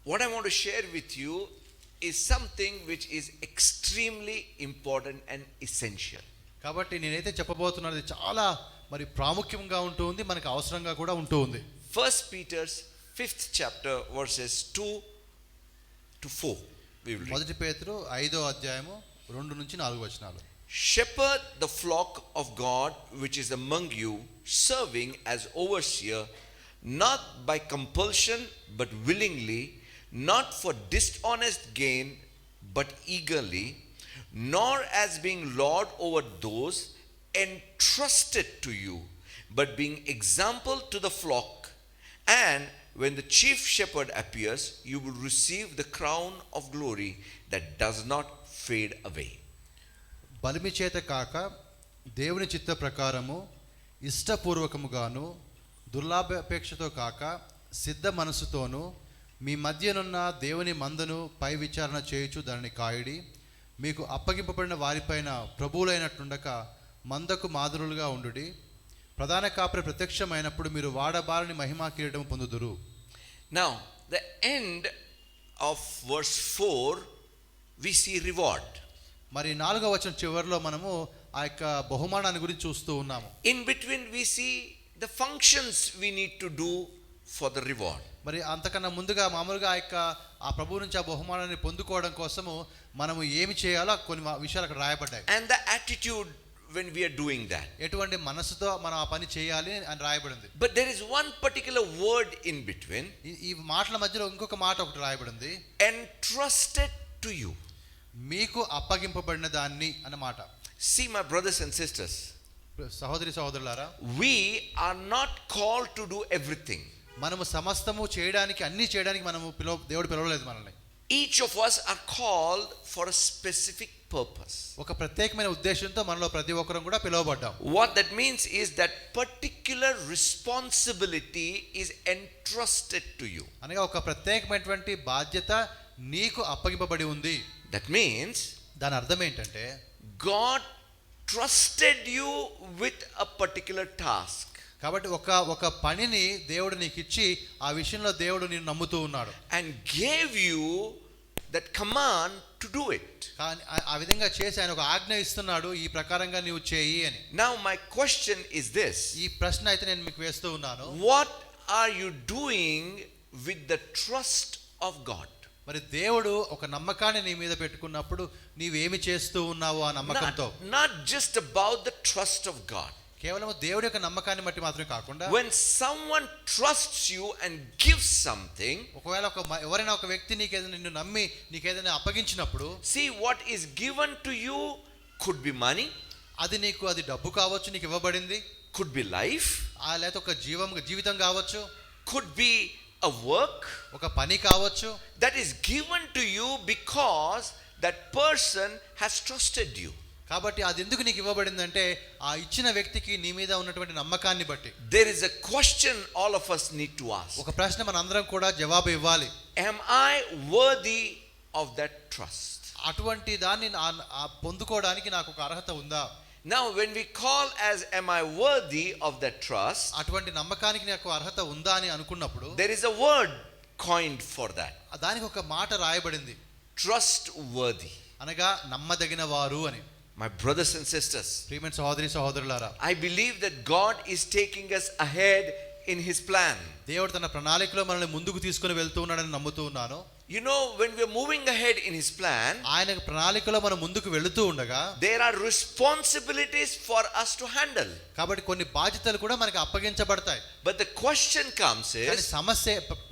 what I want to share with you is something which is extremely important and essential. కాబట్టి నేనైతే చెప్పబోతున్నది చాలా మరి ప్రాముఖ్యంగా ఉంటుంది, మనకు అవసరంగా కూడా ఉంటుంది. 1 Peter's 5th chapter verses 2 to 4. We will read. మొదటి పేతురు 5వ అధ్యాయము 2 నుంచి 4 వచనాలు. Shepherd the flock of God which is among you, serving as overseer, not by compulsion but willingly, not for dishonest gain but eagerly, nor as being lord over those entrusted to you, but being example to the flock. And when the chief shepherd appears, you will receive the crown of glory that does not fade away. బలిమి చేత కాక దేవుని చిత్త ప్రకారము ఇష్టపూర్వకముగాను దుర్లాభాపేక్షతో కాక సిద్ధ మనసుతోనూ మీ మధ్యనున్న దేవుని మందను పై విచారణ చేయుచు దానిని కాయుడి. మీకు అప్పగింపబడిన వారిపైన ప్రభువులైనట్టుండక మందకు మాదిరులుగా ఉండుడి. ప్రధాన కాపరి ప్రత్యక్షమైనప్పుడు మీరు వాడబారని మహిమా కిరీటం పొందుదురు. Now, the end of verse 4, we see reward. మరి 4వ వచనం చివరిలో మనము ఆ యొక్క బహుమానాన్ని గురించి చూస్తూ ఉన్నాము. In between we see the functions we need to do for the reward. మరి అంతకన్నా ముందుగా మామూలుగా ఆ ప్రభువు నుంచి ఆ బహుమానాన్ని పొందుకోవడం కోసము మనము ఏమి చేయాలో కొన్ని విషయాలు అక్కడ రాయబడ్డాయి. And the attitude when we are doing that. ఎటువంటి మనసుతో మనం ఆ పని చేయాలి అని రాయబడింది. But there is one particular word in between. ఈ మాటల మధ్యలో ఇంకొక మాట ఒకటి రాయబడింది. Entrusted to you. మీకు అప్పగింపబడిన దాన్ని అన్నమాట. See my brothers and sisters. సహోదరి సహోదరులారా, we are not called to do everything. మనము సమస్తము చేయడానికి అన్ని చేయడానికి మనము దేవుడు పిలవలేదు మనల్ని. Each of us are called for a specific purpose. ఒక ప్రత్యేకమైన ఉద్దేశంతో మనలో ప్రతి ఒక్కరం కూడా పిలువబడ్డాం. What that means is that particular responsibility is entrusted to you. అనగా ఒక ప్రత్యేకమైనటువంటి బాధ్యత నీకు అప్పగింపబడి ఉంది. That means దాని అర్థం ఏంటంటే God trusted you with a particular task. కాబట్టి ఒక పనిని దేవుడు నీకు ఇచ్చి ఆ విషయంలో దేవుడు నిన్ను నమ్ముతూ ఉన్నాడు. And gave you that command to do it. కానీ ఆ విధంగా చేసి ఆయన ఒక ఆజ్ఞ ఇస్తున్నాడు, ఈ ప్రకారంగా నీవు చేయి అని. Now my question is this. ఈ ప్రశ్న అయితే నేను మీకు వేస్తూ ఉన్నాను. What are you doing with the trust of God? మరి దేవుడు ఒక నమ్మకాన్ని నీ మీద పెట్టుకున్నప్పుడు నీవేమి చేస్తూ ఉన్నావు ఆ నమ్మకంతో? Not just about the trust of God. కేవలం దేవుడి యొక్క నమ్మకాన్ని బట్టి మాత్రమే కాకుండా, when someone trusts you and gives something, ఒకవేళ ఎవరైనా ఒక వ్యక్తి నిన్ను నమ్మి నీకేదైనా అప్పగించినప్పుడు, see what is given to you could be money, అది డబ్బు కావచ్చు, నీకు ఇవ్వబడింది, could be life, లేక ఒక జీవితం కావచ్చు, could be a work, ఒక పని కావచ్చు, that is given to you because that person has trusted you. కాబట్టి అది ఎందుకు నీకు ఇవ్వబడిందంటే ఆ ఇచ్చిన వ్యక్తికి నీ మీద ఉన్నటువంటి నమ్మకాన్ని బట్టి. There is a question all of us need to ask. ఒక ప్రశ్న మనందరం కూడా జవాబు ఇవ్వాలి. Am I worthy of that trust? అటువంటి దాన్ని పొందుకోవడానికి నాకు ఒక అర్హత ఉందా? Now when we call as am I worthy of that trust, అటువంటి నమ్మకానికి నాకు అర్హత ఉందా అని అనుకున్నప్పుడు there is a word coined for that. దానికి ఒక మాట రాయబడింది, trustworthy. అనగా నమ్మదగిన వారు అని. My brothers and sisters, ప్రియమైన సహోదరి సహోదరులారా, I believe that God is taking us ahead in his plan. దేవుడు తన ప్రణాళికలో మనల్ని ముందుకు తీసుకొని వెళ్తూ ఉన్నాడని నమ్ముతూ ఉన్నాను. You know, when we are moving ahead in his plan, ఆయన ప్రణాళికలో మనం ముందుకు వెళుతూ ఉండగా there are responsibilities for us to handle. కాబట్టి కొన్ని బాధ్యతలు కూడా మనకి అప్పగించబడతాయి. But the question comes is,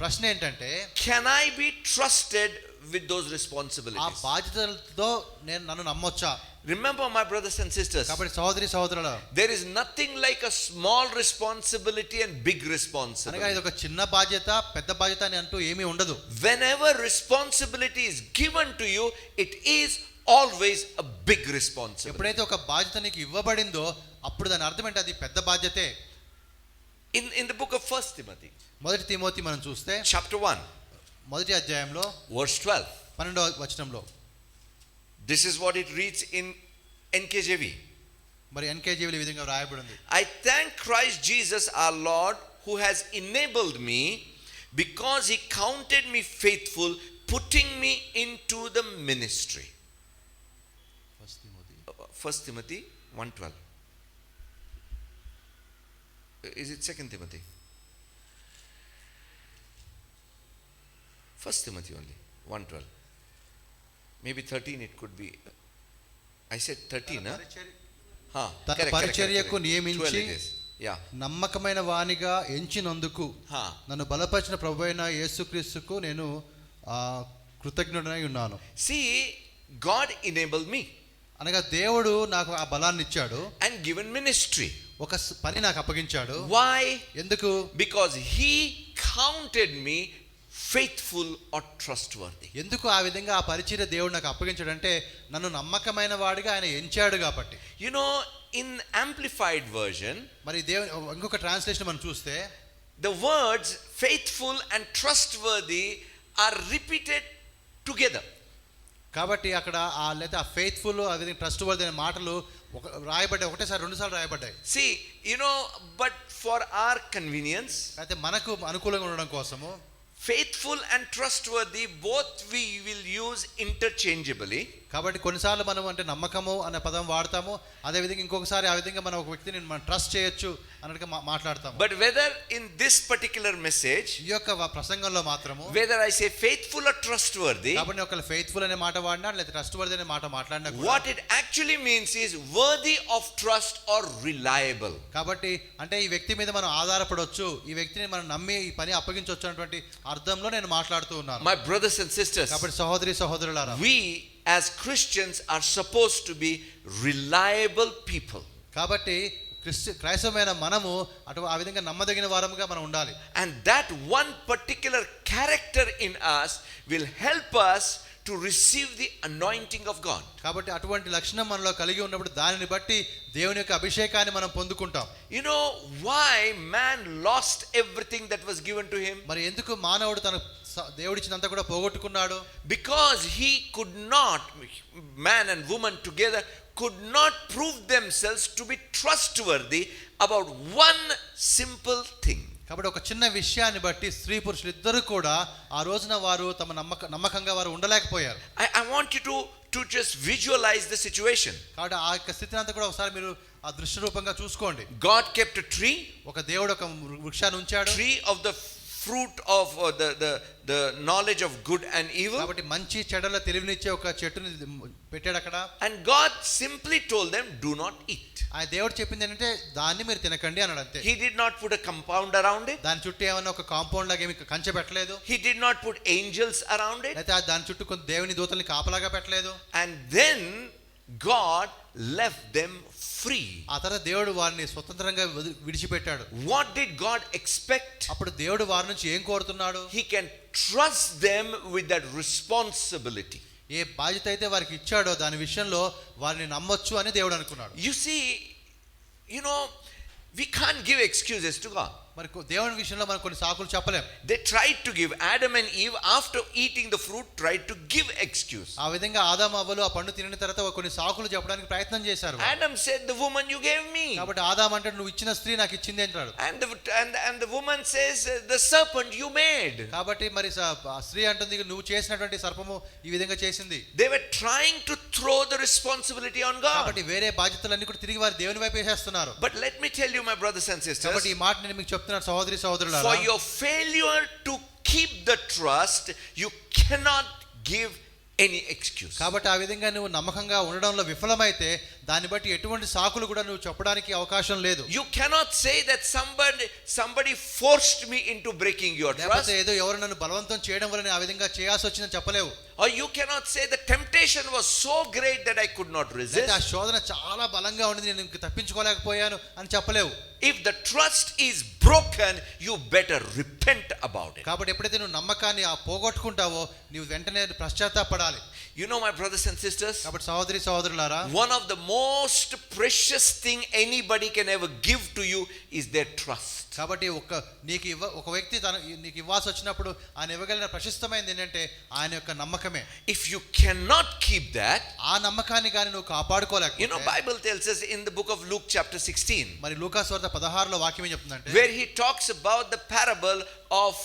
ప్రశ్న ఏంటంటే, can I be trusted with those responsibilities? ఆ బాధ్యతలతో నన్ను నమ్మొచ్చా? Remember my brothers and sisters, కాబట్టి సహోదరి సహోదరులారా, there is nothing like a small responsibility and big responsibility. అనగా ఇది ఒక చిన్న బాధ్యత పెద్ద బాధ్యత అని అంటూ ఏమీ ఉండదు. Whenever responsibility is given to you, it is always a big responsibility. ఎప్పుడైతే ఒక బాధ్యత నీకు ఇవ్వబడిందో అప్పుడు దాని అర్థం ఏంటి? అది పెద్ద బాధ్యతే. In the book of 1 Timothy, మొదటి తిమోతి మనం చూస్తే chapter 1, మొదటి అధ్యాయంలో verse 12, 12వ వచనంలో this is what it reads in NKJV. మరి NKJV ఈ విధంగా రాయబడింది. I thank Christ Jesus our Lord who has enabled me because he counted me faithful, putting me into the ministry. 1 Timothy 1:12. Is it 2 Timothy? 1 Timothy only, 1:12. Maybe 13 it could be. I said 13, huh? తన పరిచర్యకు నియమించి Yeah. నమ్మకమైన వానిగా ఎంచినందుకు నన్ను బలపరిచిన ప్రభువైన యేసుక్రీస్తుకు నేను కృతజ్ఞుడనై ఉన్నాను. See, God enabled me. అనగా దేవుడు నాకు ఆ బలాన్ని ఇచ్చాడు. And given ministry. ఒక పని నాకు అప్పగించాడు. Why? ఎందుకు? Because he counted me faithful or trustworthy. ఎందుకు ఆ విధంగా ఆ పరిచర్య దేవుడు నాకు అప్పగించాడు అంటే నన్ను నమ్మకమైన వాడిగా ఆయన ఎంచాడు కాబట్టి. You know, in amplified version, మరి దేవుని ఇంకొక ట్రాన్స్లేషన్ మనం చూస్తే the words faithful and trustworthy are repeated together. కాబట్టి అక్కడ లేదా ఫెయిత్ఫుల్ ఆ విధంగా ట్రస్ట్వర్తీ అనే మాటలు రాయబడ్డాయి, ఒకటేసారి రెండుసార్లు రాయబడ్డాయి. See, you know, but for our convenience, అయితే మనకు అనుకూలంగా ఉండడం కోసము faithful and trustworthy both we will use interchangeably. కాబట్టి కొన్నిసార్లు మనం అంటే నమ్మకము అనే పదం వాడతాము, అదే విధంగా ఇంకొకసారి ఆ విధంగా మనం ఒక వ్యక్తిని మనం ట్రస్ట్ చేయొచ్చు అన్నట్టుగా మాట్లాడతాము. But whether in this particular message, ఈ యొక్క ప్రసంగంలో మాత్రము whether I say faithful or trustworthy, కాబట్టి ఒకవేళ ఫెయిత్ఫుల్ అనే మాట వాడినా లేదా ట్రస్ట్వర్తీ అనే మాట మాట్లాడినా what it actually means is worthy of trust or reliable. కాబట్టి అంటే ఈ వ్యక్తి మీద మనం ఆధారపడవచ్చు, ఈ వ్యక్తిని మనం నమ్మి ఈ పని అప్పగించవచ్చు అన్నటువంటి అర్థంలో నేను మాట్లాడుతూ ఉన్నాను. My brothers and sisters, కాబట్టి సహోదరి సహోదరులారా, we as Christians are supposed to be reliable people. కాబట్టి క్రైస్తవమైన మనము ఆ విధంగా నమ్మదగిన వారముగా మనం ఉండాలి. And that one particular character in us will help us to receive the anointing of God. కాబట్టి అటువంటి లక్షణం మనలో కలిగి ఉన్నప్పుడు దానిని బట్టి దేవుని యొక్క అభిషేకాన్ని మనం పొందుకుంటాం. You know why man lost everything that was given to him? మరి ఎందుకు మానవుడు తన దేవుడిచ్చినంతా కూడా పోగొట్టుకున్నాడు? Because he could not, man and woman together could not prove themselves to be trustworthy about one simple thing. కాబట్టి ఒక చిన్న విషయాన్ని బట్టి స్త్రీ పురుషులు ఇద్దరు కూడా ఆ రోజున వారు తమ నమ్మకంగా వారు ఉండలేకపోయారు. I want you to just visualize the situation. కాబట్టి ఆ యొక్క స్థితిని అంతా కూడా ఒకసారి మీరు ఆ దృశ్య రూపంగా చూసుకోండి. God kept a tree. ఒక దేవుడు ఒక వృక్షాన్ని ఉంచాడు. Tree of the fruit of the knowledge of good and evil. కాబట్టి మంచి చెడుల తెలివినిచ్చే ఒక చెట్టుని పెట్టాడు అక్కడ. And God simply told them, do not eat. ఆ దేవుడు చెప్పింది ఏంటంటే దాన్ని మీరు తినకండి అన్నాడు అంతే. He did not put a compound around it. దాని చుట్టూ ఏమన్నా ఒక కాంపౌండ్ లాగా ఏమి కంచె పెట్టలేదు. He did not put angels around it. అయితే దాని చుట్టూ కొంత దేవుని దూతల్ని కాపలాగా పెట్టలేదు. And then God left them free. ఆ తర్వాత దేవుడు వారిని స్వతంత్రంగా విడిచిపెట్టాడు. What did God expect? అప్పుడు దేవుడు వారి నుంచి ఏం కోరుతున్నాడు? He can trust them with that responsibility. ఏ బాధ్యత అయితే వారికి ఇచ్చాడో దాని విషయంలో వారిని నమ్మొచ్చు అని దేవుడు అనుకున్నాడు. You see, you know, we can't give excuses to God. మరి దేవుని విషయంలో మనం కొన్ని సాకులు చెప్పలేం. They tried to give, Adam and Eve after eating the fruit tried to give excuse. ఆ విధంగా ఆదాము అవ్వలు ఆ పండు తినిన తర్వాత కొన్ని సాకులు చెప్పడానికి ప్రయత్నం చేశారు. Adam said, the woman you gave me. కాబట్టి ఆదాము అంటే నువ్వు ఇచ్చిన స్త్రీ నాకు ఇచ్చింది అంటాడు. And the woman says, the serpent you made. కాబట్టి మరి స్త్రీ అంటుంది నువ్వు చేసినటువంటి సర్పము ఈ విధంగా చేసింది. They were trying to throw the responsibility on God. కాబట్టి వేరే బాధ్యతలన్నీ కూడా తిరిగి వారి దేవుని వైపు వేసేస్తున్నారు. But let me tell you, my brothers and sisters, కాబట్టి ఈ మాట నేను మీకు సహోదరి సహోదరులారా, for your failure to keep the trust, you cannot give any excuse. కాబట్టి ఆ విధంగా నువ్వు నమ్మకంగా ఉండడంలో విఫలమైతే దాన్ని బట్టి ఎటువంటి సాకులు కూడా నువ్వు చెప్పడానికి అవకాశం లేదు. You cannot say that somebody forced me into breaking your trust. లేకపోతే ఏదో ఎవరు నన్ను బలవంతం చేయడం వల్ల ఆ విధంగా చేయాల్సి వచ్చిందని చెప్పలేవు. Or you cannot say the temptation was so great that I could not resist. ఆ శోధన చాలా బలంగా ఉంది నేను ఇంక తప్పించుకోలేకపోయాను అని చెప్పలేవు. If the trust is broken, you better repent about it. కాబట్టి ఎప్పుడైతే నువ్వు నమ్మకాన్ని పోగొట్టుకుంటావో నీవు వెంటనే పశ్చాత్తాపడాలి. You know, my brothers and sisters, కాబట్టి సహోదరి సహోదరులారా, one of the most precious thing anybody can ever give to you is their trust. కాబట్టి ఒక వ్యక్తి నీకు ఇవ్వాల్సి వచ్చినప్పుడు ఆయన ఇవ్వగలిగిన ప్రశస్తమైనది ఏంటంటే ఆయన యొక్క నమ్మకమే. If you cannot keep that, ఆ నమ్మకాన్ని గాని నువ్వు కాపాడుకోలేకపోతే, you know, Bible tells us in the book of Luke chapter 16, మరి లూకా సువార్త 16లో వాక్యం ఏం చెప్తుందంటే, where he talks about the parable of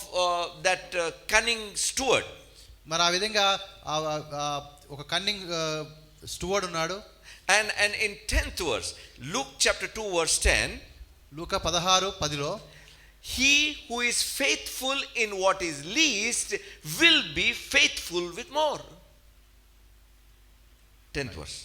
that cunning steward. మరి ఆ విధంగా ఒక కన్నింగ్ స్టూవర్డ్ ఉన్నాడు. And in 10th verse, Luke chapter 2 verse 10, లూకా 16:10లో, he who is faithful in what is least will be faithful with more. 10th verse.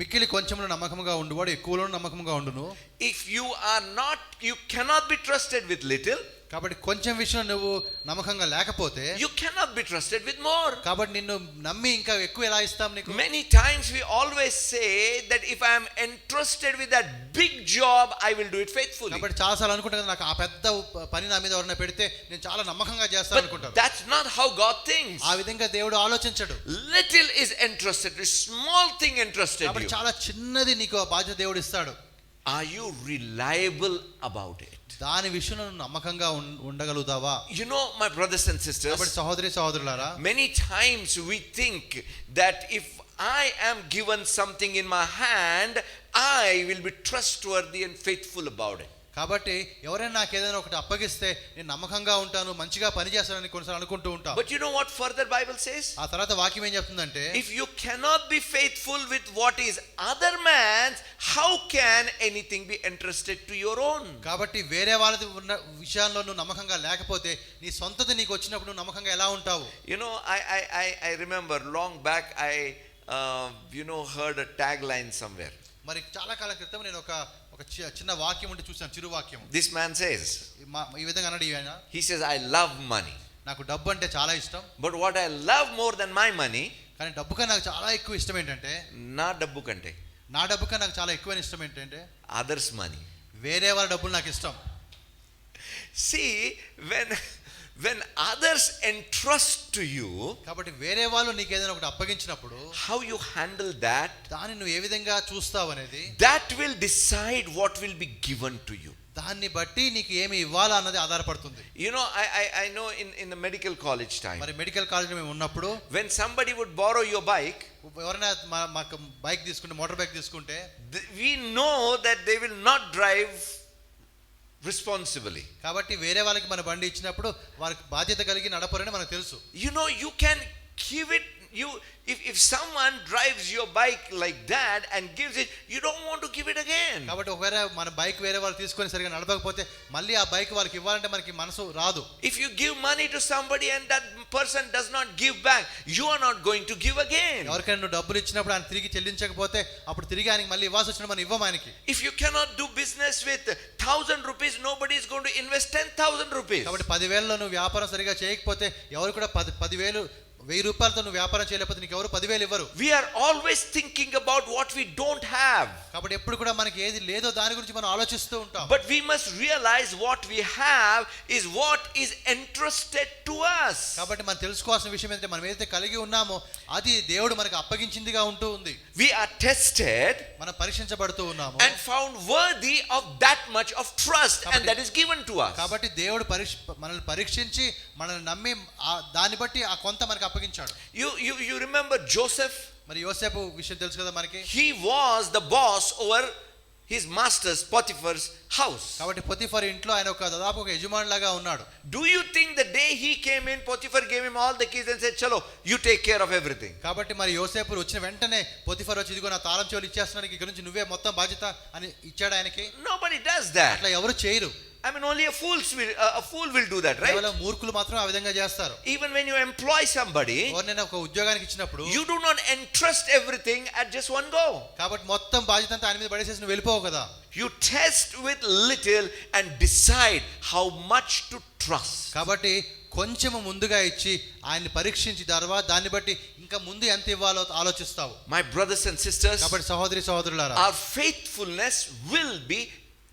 మిక్కిలి కొంచెంలో నమ్మకముగా ఉండువాడు ఎక్కువలో నమ్మకముగా ఉండును. If you cannot be trusted with little, కాబట్టి కొంచెం విషయంలో నువ్వు నమ్మకంగా లేకపోతే, you cannot be trusted with more. కాబట్టి నిన్ను నమ్మి ఇంకా ఎక్కువ ఎలా ఇస్తాం నీకు? Many times we always say that if I am entrusted with that big job, I will do it faithfully. కాబట్టి చాలా సార్లు అనుకుంటాను, నాకు ఆ పెద్ద పని నా మీద ఎవరైనా పెడితే నేను చాలా నమ్మకంగా చేస్తాను అనుకుంటాను. That's not how God thinks. ఆ విధంగా దేవుడు ఆలోచించడు. Little is entrusted, a small thing entrusted కాబట్టి you. చాలా చిన్నది నీకు ఆ బాధ్యత దేవుడు ఇస్తాడు. Are you reliable about it? దాని విషయంలో నమ్మకంగా ఉండగలుగుతావా? You know, my brothers and sisters, కాబట్టి సహోదరి సహోదరులారా, many times we think that if I am given something in my hand, I will be trustworthy and faithful about it. కాబట్టి ఎవరైనా నాకు ఏదైనా ఒకటి అప్పగిస్తే నేను నమ్మకంగా ఉంటాను, మంచిగా పని చేస్తానని కొన్నిసార్లు అనుకుంటూ ఉంటాం. But you know what further Bible says? ఆ తర్వాత వాక్యం ఏం చెప్తుందంటే, if you cannot be faithful with what is other man's, how can anything be entrusted to your own? కాబట్టి వేరే వాళ్ళది ఉన్న విషయాల్లో నువ్వు నమ్మకంగా లేకపోతే నీ సొంతది నీకు వచ్చినప్పుడు నువ్వు నమ్మకంగా ఎలా ఉంటావు? You know, I remember long back I heard a tagline somewhere. మరి చాలా కాలం క్రితం నేను ఒక చిన్న వాక్యం ఉంటే చూసాను, చిరు వాక్యం. This man says, ఈ విధంగా అన్నాడు ఆయన. he says, I love money, నాకు డబ్బు అంటే చాలా ఇష్టం. but what I love more than my money, కానీ డబ్బు కన్నా నాకు చాలా ఎక్కువ ఇష్టం ఏంటంటే, నా డబ్బు కంటే నాకు చాలా ఎక్కువ ఇష్టం ఏంటంటే others money. వేరే వాళ్ళ డబ్బులు నాకు ఇష్టం. See, when others entrust to you, కాబట్టి వేరే వాళ్ళు నీకు ఏదైనా ఒకటి అప్పగించినప్పుడు how you handle that, దాన్ని నువ్వు ఏ విధంగా చూస్తావు అనేది, that will decide what will be given to you. దాన్ని బట్టి నీకు ఏమి ఇవ్వాలా అన్నది ఆధారపడుతుంది. You know, I know in the medical college time, మరి మెడికల్ కాలేజీలో మేము ఉన్నప్పుడు when somebody would borrow your bike, ఎవరైనా మాకు బైక్ తీసుకుంటే, మోటార్ బైక్ తీసుకుంటే, we know that they will not drive responsibly. కాబట్టి వేరే వాళ్ళకి మన బండి ఇచ్చినప్పుడు వారికి బాధ్యత కలిగి నడపరని మనకు తెలుసు. You know, you can give it, if someone drives your bike like that and gives it, you don't want to give it again. కాబట్టి ఒకవేళ మన బైక్ వేరే వాళ్ళు తీసుకొని సరిగా నడపకపోతే మళ్ళీ ఆ బైక్ వాళ్ళకి ఇవ్వాలంటే మనకి మనసు రాదు. If you give money to somebody and that person does not give back, you are not going to give again. ఎవరికైనా నువ్వు డబ్బులు ఇచ్చినప్పుడు ఆయన తిరిగి చెల్లించకపోతే అప్పుడు తిరిగి ఆయనకి మళ్ళీ ఇవ్వాల్సి వచ్చినప్పుడు మనం ఇవ్వం ఆయనకి. If you cannot do business with 1,000 rupees, nobody is going to invest 10,000 rupees. కాబట్టి 10,000లో నువ్వు వ్యాపారం సరిగా చేయకపోతే ఎవరు కూడా 10,000 రూపాయలతో నువ్వు వ్యాపారం చేయలేకపోతే నీకు ఎవరు 10,000 ఇవ్వరు. We are always thinking about what we don't have. కాబట్టి ఎప్పుడు కూడా మనకి ఏది లేదో దాని గురించి మనం ఆలోచిస్తూ ఉంటాం. But we must realize what we have is what is entrusted to us. కాబట్టి మనం తెలుసుకోవాల్సిన విషయం ఏంటంటే మనం ఏదైతే కలిగి ఉన్నామో అది దేవుడు మనకు అప్పగించిందిగా ఉంటూ ఉంది. We are tested, మనం పరీక్షించబడుతూ ఉన్నాము, and found worthy of that much of trust, and that is given to us. కాబట్టి దేవుడు మనల్ని పరీక్షించి మనల్ని నమ్మి దాన్ని బట్టి ఆ కొంత మనకు అప్పగించాడు. You remember Joseph? మరి యోసేపు విషయం తెలుసు కదా మనకి. He was the boss over his master's Potiphar's house. కాబట్టి పొతిఫర్ ఇంట్లో ఆయన దాదాపు ఒక యజమానిలాగా ఉన్నాడు. Do you think the day he came in, Potiphar gave him all the keys and said, "Chalo, you take care of everything"? కాబట్టి మరి యోసేపు వచ్చిన వెంటనే పొతిఫర్ వచ్చి ఇదిగో నా తాళం చెవులు ఇచ్చేస్తున్నాను, ఇక్కడ నుంచి నువ్వే మొత్తం బాధ్యత అని ఇచ్చాడు ఆయనకి? Nobody does that. అట్లా ఎవరు చేయరు. I mean, only a fool will do that, right? కేవలం మూర్ఖులు మాత్రం ఆ విధంగా చేస్తారు. Even when you employ somebody, ఎవరినైనా ఒక ఉద్యోగానికి ఇచ్చినప్పుడు you do not entrust everything at just one go. కాబట్టి మొత్తం బాధ్యత అంతా ఆయన మీద పడేసేసి నువ్వు వెళ్ళిపోవు కదా. You test with little and decide how much to trust. కాబట్టి కొంచెం ముందుగా ఇచ్చి ఆయన్ని పరీక్షించి తర్వాత దాన్ని బట్టి ఇంకా ముందు ఎంత ఇవ్వాలో ఆలోచిస్తావు. My brothers and sisters, కాబట్టి సహోదరి సహోదరులారా, our faithfulness will be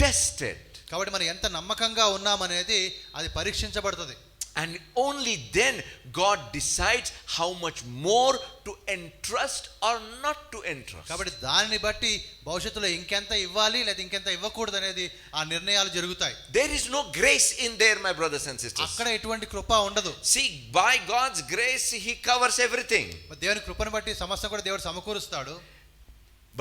tested. కాబట్టి మనం ఎంత నమ్మకంగా ఉన్నామనేది అది పరీక్షించబడుతుంది. And only then God decides how much more to entrust or not to entrust. కాబట్టి దానిని బట్టి భవిష్యత్తులో ఇంకెంత ఇవ్వాలి లేదా ఇంకెంత ఇవ్వకూడదు అనేది ఆ నిర్ణయాలు జరుగుతాయి. There is no grace in there, my brothers and sisters. అక్కడ ఎటువంటి కృప ఉండదు. See, by God's grace he covers everything. దేవుని కృపను బట్టి సమస్త కూడా దేవుడు సమకూరుస్తాడు.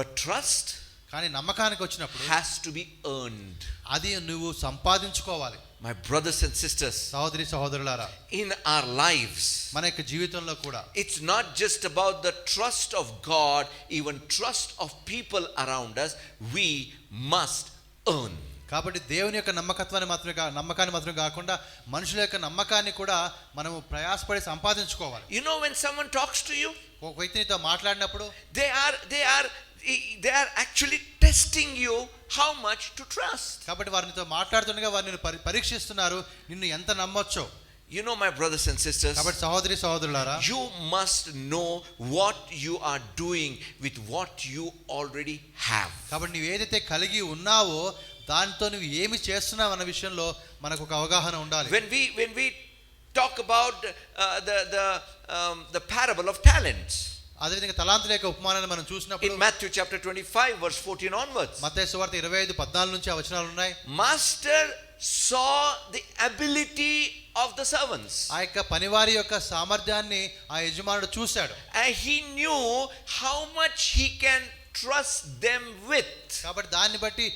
But trust కానీ నమ్మకానికి వచ్చినప్పుడు has to be earned. అది నువ్వు సంపాదించుకోవాలి. My brothers and sisters, సహోదరి సహోదరులారా, in our lives, మన యొక్క జీవితంలో కూడా it's not just about the trust of God, even trust of people around us, we must earn. కాబట్టి దేవుని యొక్క నమ్మకాన్ని మాత్రమే కాకుండా మనుషుల యొక్క నమ్మకాన్ని కూడా మనము ప్రయాసపడి సంపాదించుకోవాలి. You know, when someone talks to you, ఒక వ్యక్తితో మాట్లాడినప్పుడు they are actually testing you how much to trust. కాబట్టి వారితో మాట్లాడుతుండగా వారిని పరీక్షిస్తున్నారు, నిన్ను ఎంత నమ్మొచ్చో. You know, my brothers and sisters, కాబట్టి సహోదరి సహోదరులారా, you must know what you are doing with what you already have. కాబట్టి నువ్వు ఏదైతే కలిగి ఉన్నావో దాంతో నువ్వు ఏమి చేస్తున్నావు అన్న విషయంలో మనకు ఒక అవగాహన ఉండాలి. When we talk about the parable of talents, అదేవిధంగా తలాంతుల యొక్క ఉపమానాన్ని మనం చూసినప్పుడు in Matthew chapter 25 verse 14 onwards, మత్తయి సువార్త 25:14 నుంచి ఆ వచనాలు ఉన్నాయి. Master saw the ability of the servants. ఆ యొక్క పనివారి యొక్క సామర్థ్యాన్ని ఆ యజమానుడు చూశాడు. And he knew how much he can trust them with. కాబట్టి దాన్ని బట్టి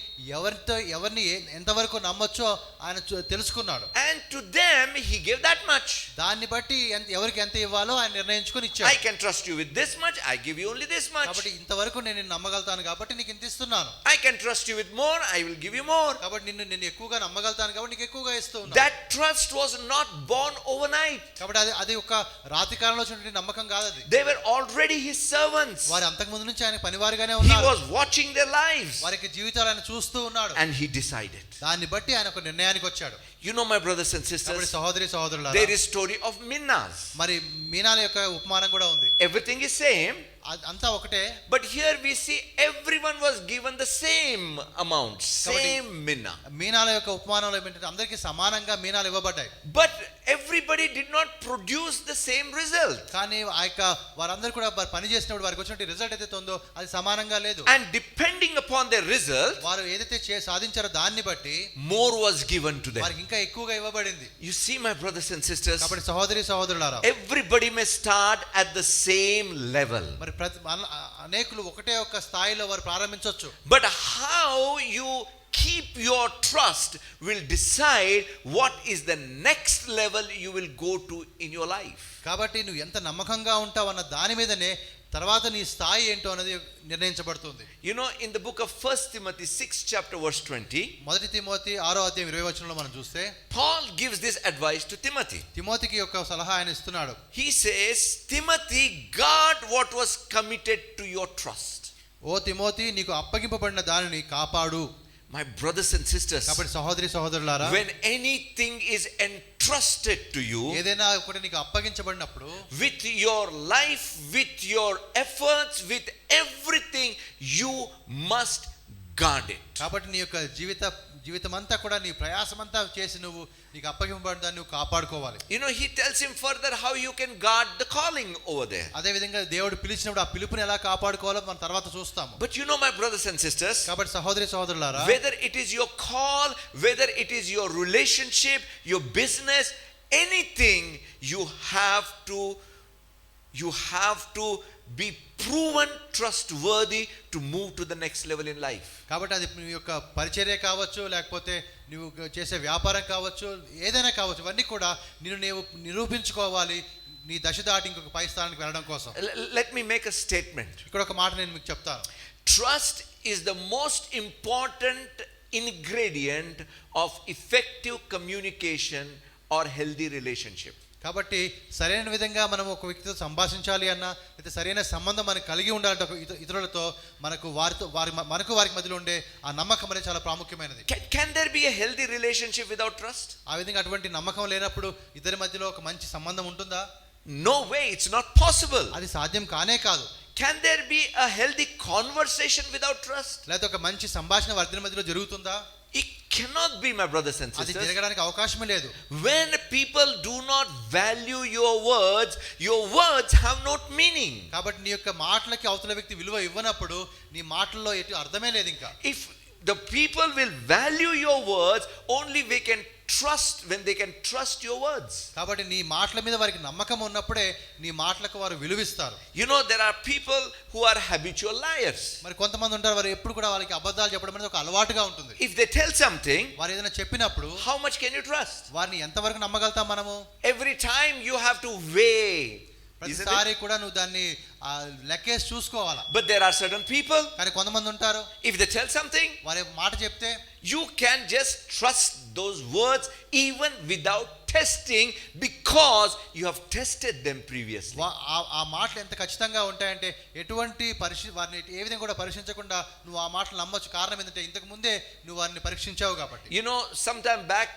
ఎవరిని ఎంతవరకు నమ్మొచ్చో ఆయన తెలుసుకున్నాడు. And to them he gave that much. దాన్ని బట్టి ఎవరికి ఎంత ఇవ్వాలో ఆయన నిర్ణయించుకొని ఇచ్చాడు. I can trust you with this much, I give you only this much. కాబట్టి ఇంతవరకు నేను నమ్మగలుగుతాను కాబట్టి నీకు ఇంత ఇస్తున్నాను. I can trust you with more, I will give you more. కాబట్టి నిన్ను ఎక్కువగా నమ్మగలుగుతాను కాబట్టి నీకు ఎక్కువగా ఇస్తున్నాను. That trust was not born overnight. కాబట్టి అది ఒక రాత్రి కాలంలో వచ్చినటువంటి నమ్మకం కాదు అది. They were already his servants. వారు అంతకు ముందు నుంచి ఆయన పనివారిగానే He ఉన్నారు. was watching their lives. వారి యొక్క జీవితాలను ఆయన చూస్తూ ఉన్నాడు. And he decided. దాన్ని బట్టి ఆయన ఒక నిర్ణయానికి వచ్చాడు. You know, my brothers and కాబట్టి sisters, సహోదరి సహోదరులారా, there is story of Minnas. మరి మీనాల యొక్క ఉపమానం కూడా ఉంది. Everything is same. అంతా ఒకటే. But here we see everyone was given the same amount, same minna. మీనాల యొక్క ఉపమానంలో ఏంటంటే అందరికీ సమానంగా మీనాలు ఇవ్వబడ్డాయి. But everybody did not produce the same result. కానీ ఆ యొక్క వారందరూ కూడా పని చేసినప్పుడు వారికి వచ్చిన రిజల్ట్ ఏదైతే ఉందో అది సమానంగా లేదు. And depending upon their result, వారు ఏదైతే సాధించారో దాన్ని బట్టి more was given to them. వారికి ఇంకా ఎక్కువగా ఇవ్వబడింది. You see, my brothers and sisters, కాబట్టి సహోదరి సహోదరులారా, everybody may start at the same level. మరి అనేకులు ఒకటే ఒక స్థాయిలో వారు ప్రారంభించవచ్చు. But how you keep your trust will decide what is the next level you will go to in your life. కాబట్టి నువ్వు ఎంత నమ్మకంగా ఉంటావు అన్న దాని మీదనే తర్వాత నీ స్థాయి ఏంటో అనేది నిర్ణయించబడుతుంది. You know, in the book of 1 Timothy 6 chapter verse 20, మొదటి తిమోతి 6వ అధ్యాయం 20వ వచనంలో మనం చూస్తే Paul gives this advice to Timothy. తిమోతికి ఒక సలహా ఆయన ఇస్తున్నాడు. He says, Timothy, guard what was committed to your trust. ఓ తిమోతి, నీకు అప్పగింపబడిన దానిని కాపాడు. My brothers and sisters, కాబట్టి సహోదరి సహోదరులారా, when anything is entrusted to you, ఏదైనా ఒకటి నీకు అప్పగించబడినప్పుడు with your life, with your efforts, with everything, you must guard it. కాబట్టి నీ యొక్క జీవితం అంతా కూడా నీ ప్రయాసమంతా చేసి నువ్వు నీకు అప్పగింపబడిన దాన్ని నువ్వు కాపాడుకోవాలి. You know, he tells him further how you can guard the calling over there. అదే విధంగా దేవుడు పిలిచినప్పుడు ఆ పిలుపుని ఎలా కాపాడుకోవాలో మనం తర్వాత చూస్తాము. But you know, my brothers and sisters, కాబట్టి సహోదరి సహోదరులారా, whether it is your call, whether it is your relationship, your business, anything, you have to be proven trustworthy to move to the next level in life. కాబట్టి అది నీ యొక్క పరిచర్య కావచ్చు, లేకపోతే నువ్వు చేసే వ్యాపారం కావచ్చు, ఏదైనా కావచ్చు, ఇవన్నీ కూడా నీవు నిరూపించుకోవాలి నీ దశ దాటి ఇంకొక పై స్థానానికి వెళ్ళడం కోసం. Let me make a statement. ఇక్కడ ఒక మాట నేను మీకు చెప్తాను. Trust is the most important ingredient of effective communication or healthy relationship. కాబట్టి సరైన విధంగా మనం ఒక వ్యక్తితో సంభాషించాలి అన్నా, అయితే సరైన సంబంధం మనకు కలిగి ఉండాలంటే ఇతరులతో వారికి మధ్యలో ఉండే ఆ నమ్మకం అనేది చాలా ప్రాముఖ్యమైనది. Can there be a healthy relationship without trust? ఆ విధంగా అటువంటి నమ్మకం లేనప్పుడు ఇద్దరి మధ్యలో ఒక మంచి సంబంధం ఉంటుందా? No way, it's not possible. అది సాధ్యం కానే కాదు. Can there be a healthy conversation without trust? లేదా ఒక మంచి సంభాషణ వారిద్దరి మధ్యలో జరుగుతుందా? It cannot be, my brothers and అది sisters. జరగడానికి అవకాశమే లేదు. When people do not value your words have not meaning. కాబట్టి నీ యొక్క మాటలకి అవతల వ్యక్తి విలువ ఇవ్వనప్పుడు నీ మాటల్లో ఎటు అర్థమే లేదు ఇంకా. If the people will value your words, only we can trust when they can trust your words. కాబట్టి నీ మాటల మీద వారికి నమ్మకం ఉన్నప్పుడే నీ మాటలకు వారు విలువిస్తారు. You know, there are people who are habitual liars. మరి కొంతమంది ఉంటారు, వారు ఎప్పుడు కూడా వాళ్ళకి అబద్ధాలు చెప్పడం అనేది ఒక అలవాటుగా ఉంటుంది. If they tell something, వారు ఏదైనా చెప్పినప్పుడు how much can you trust? వారిని ఎంతవరకు నమ్మగలుగుతాం మనము? Every time you have to weigh. Isn't ప్రతిసారి it? కూడా నువ్వు దాన్ని లెక్కేసి చూసుకోవాలా. But there are certain people, కానీ కొంతమంది ఉంటారు, if they tell something, వారి మాట చెప్తే you can just trust those words even without testing, because you have tested them previously. ఆ మాటలు ఎంత ఖచ్చితంగా ఉంటాయంటే ఎటువంటి వారిని ఏ విధంగా కూడా పరీక్షించకుండా నువ్వు ఆ మాటలు నమ్మొచ్చు. కారణం ఏంటంటే ఇంతకు ముందే నువ్వు వారిని పరీక్షించావు కాబట్టి. You know, sometime back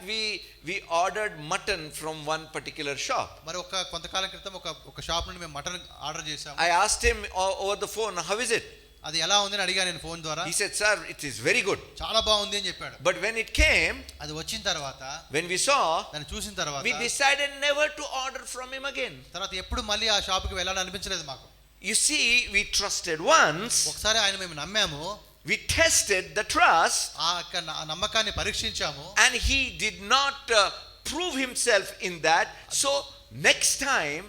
we ordered mutton from one particular shop. మరి కొంతకాలం క్రితం ఒక షాప్ నుండి మేము మటన్ ఆర్డర్ చేసాము. I asked him over the phone, how is it? అది ఎలా ఉంది అని అడిగాను నేను ఫోన్ ద్వారా. He said, sir, it is very good. చాలా బాగుంది అని చెప్పాడు. But when it came, అది వచ్చిన తర్వాత, when we saw, దాన్ని చూసిన తర్వాత we decided never to order from him again. తర్వాత ఎప్పుడు మళ్ళీ ఆ షాపుకి వెళ్ళాలని అనిపించలేదు మాకు. You see, we trusted once. ఒకసారి ఆయన మేము నమ్మాము. We tested the trust. ఆ నమ్మకాన్ని పరీక్షించాము. And he did not prove himself in that. So next time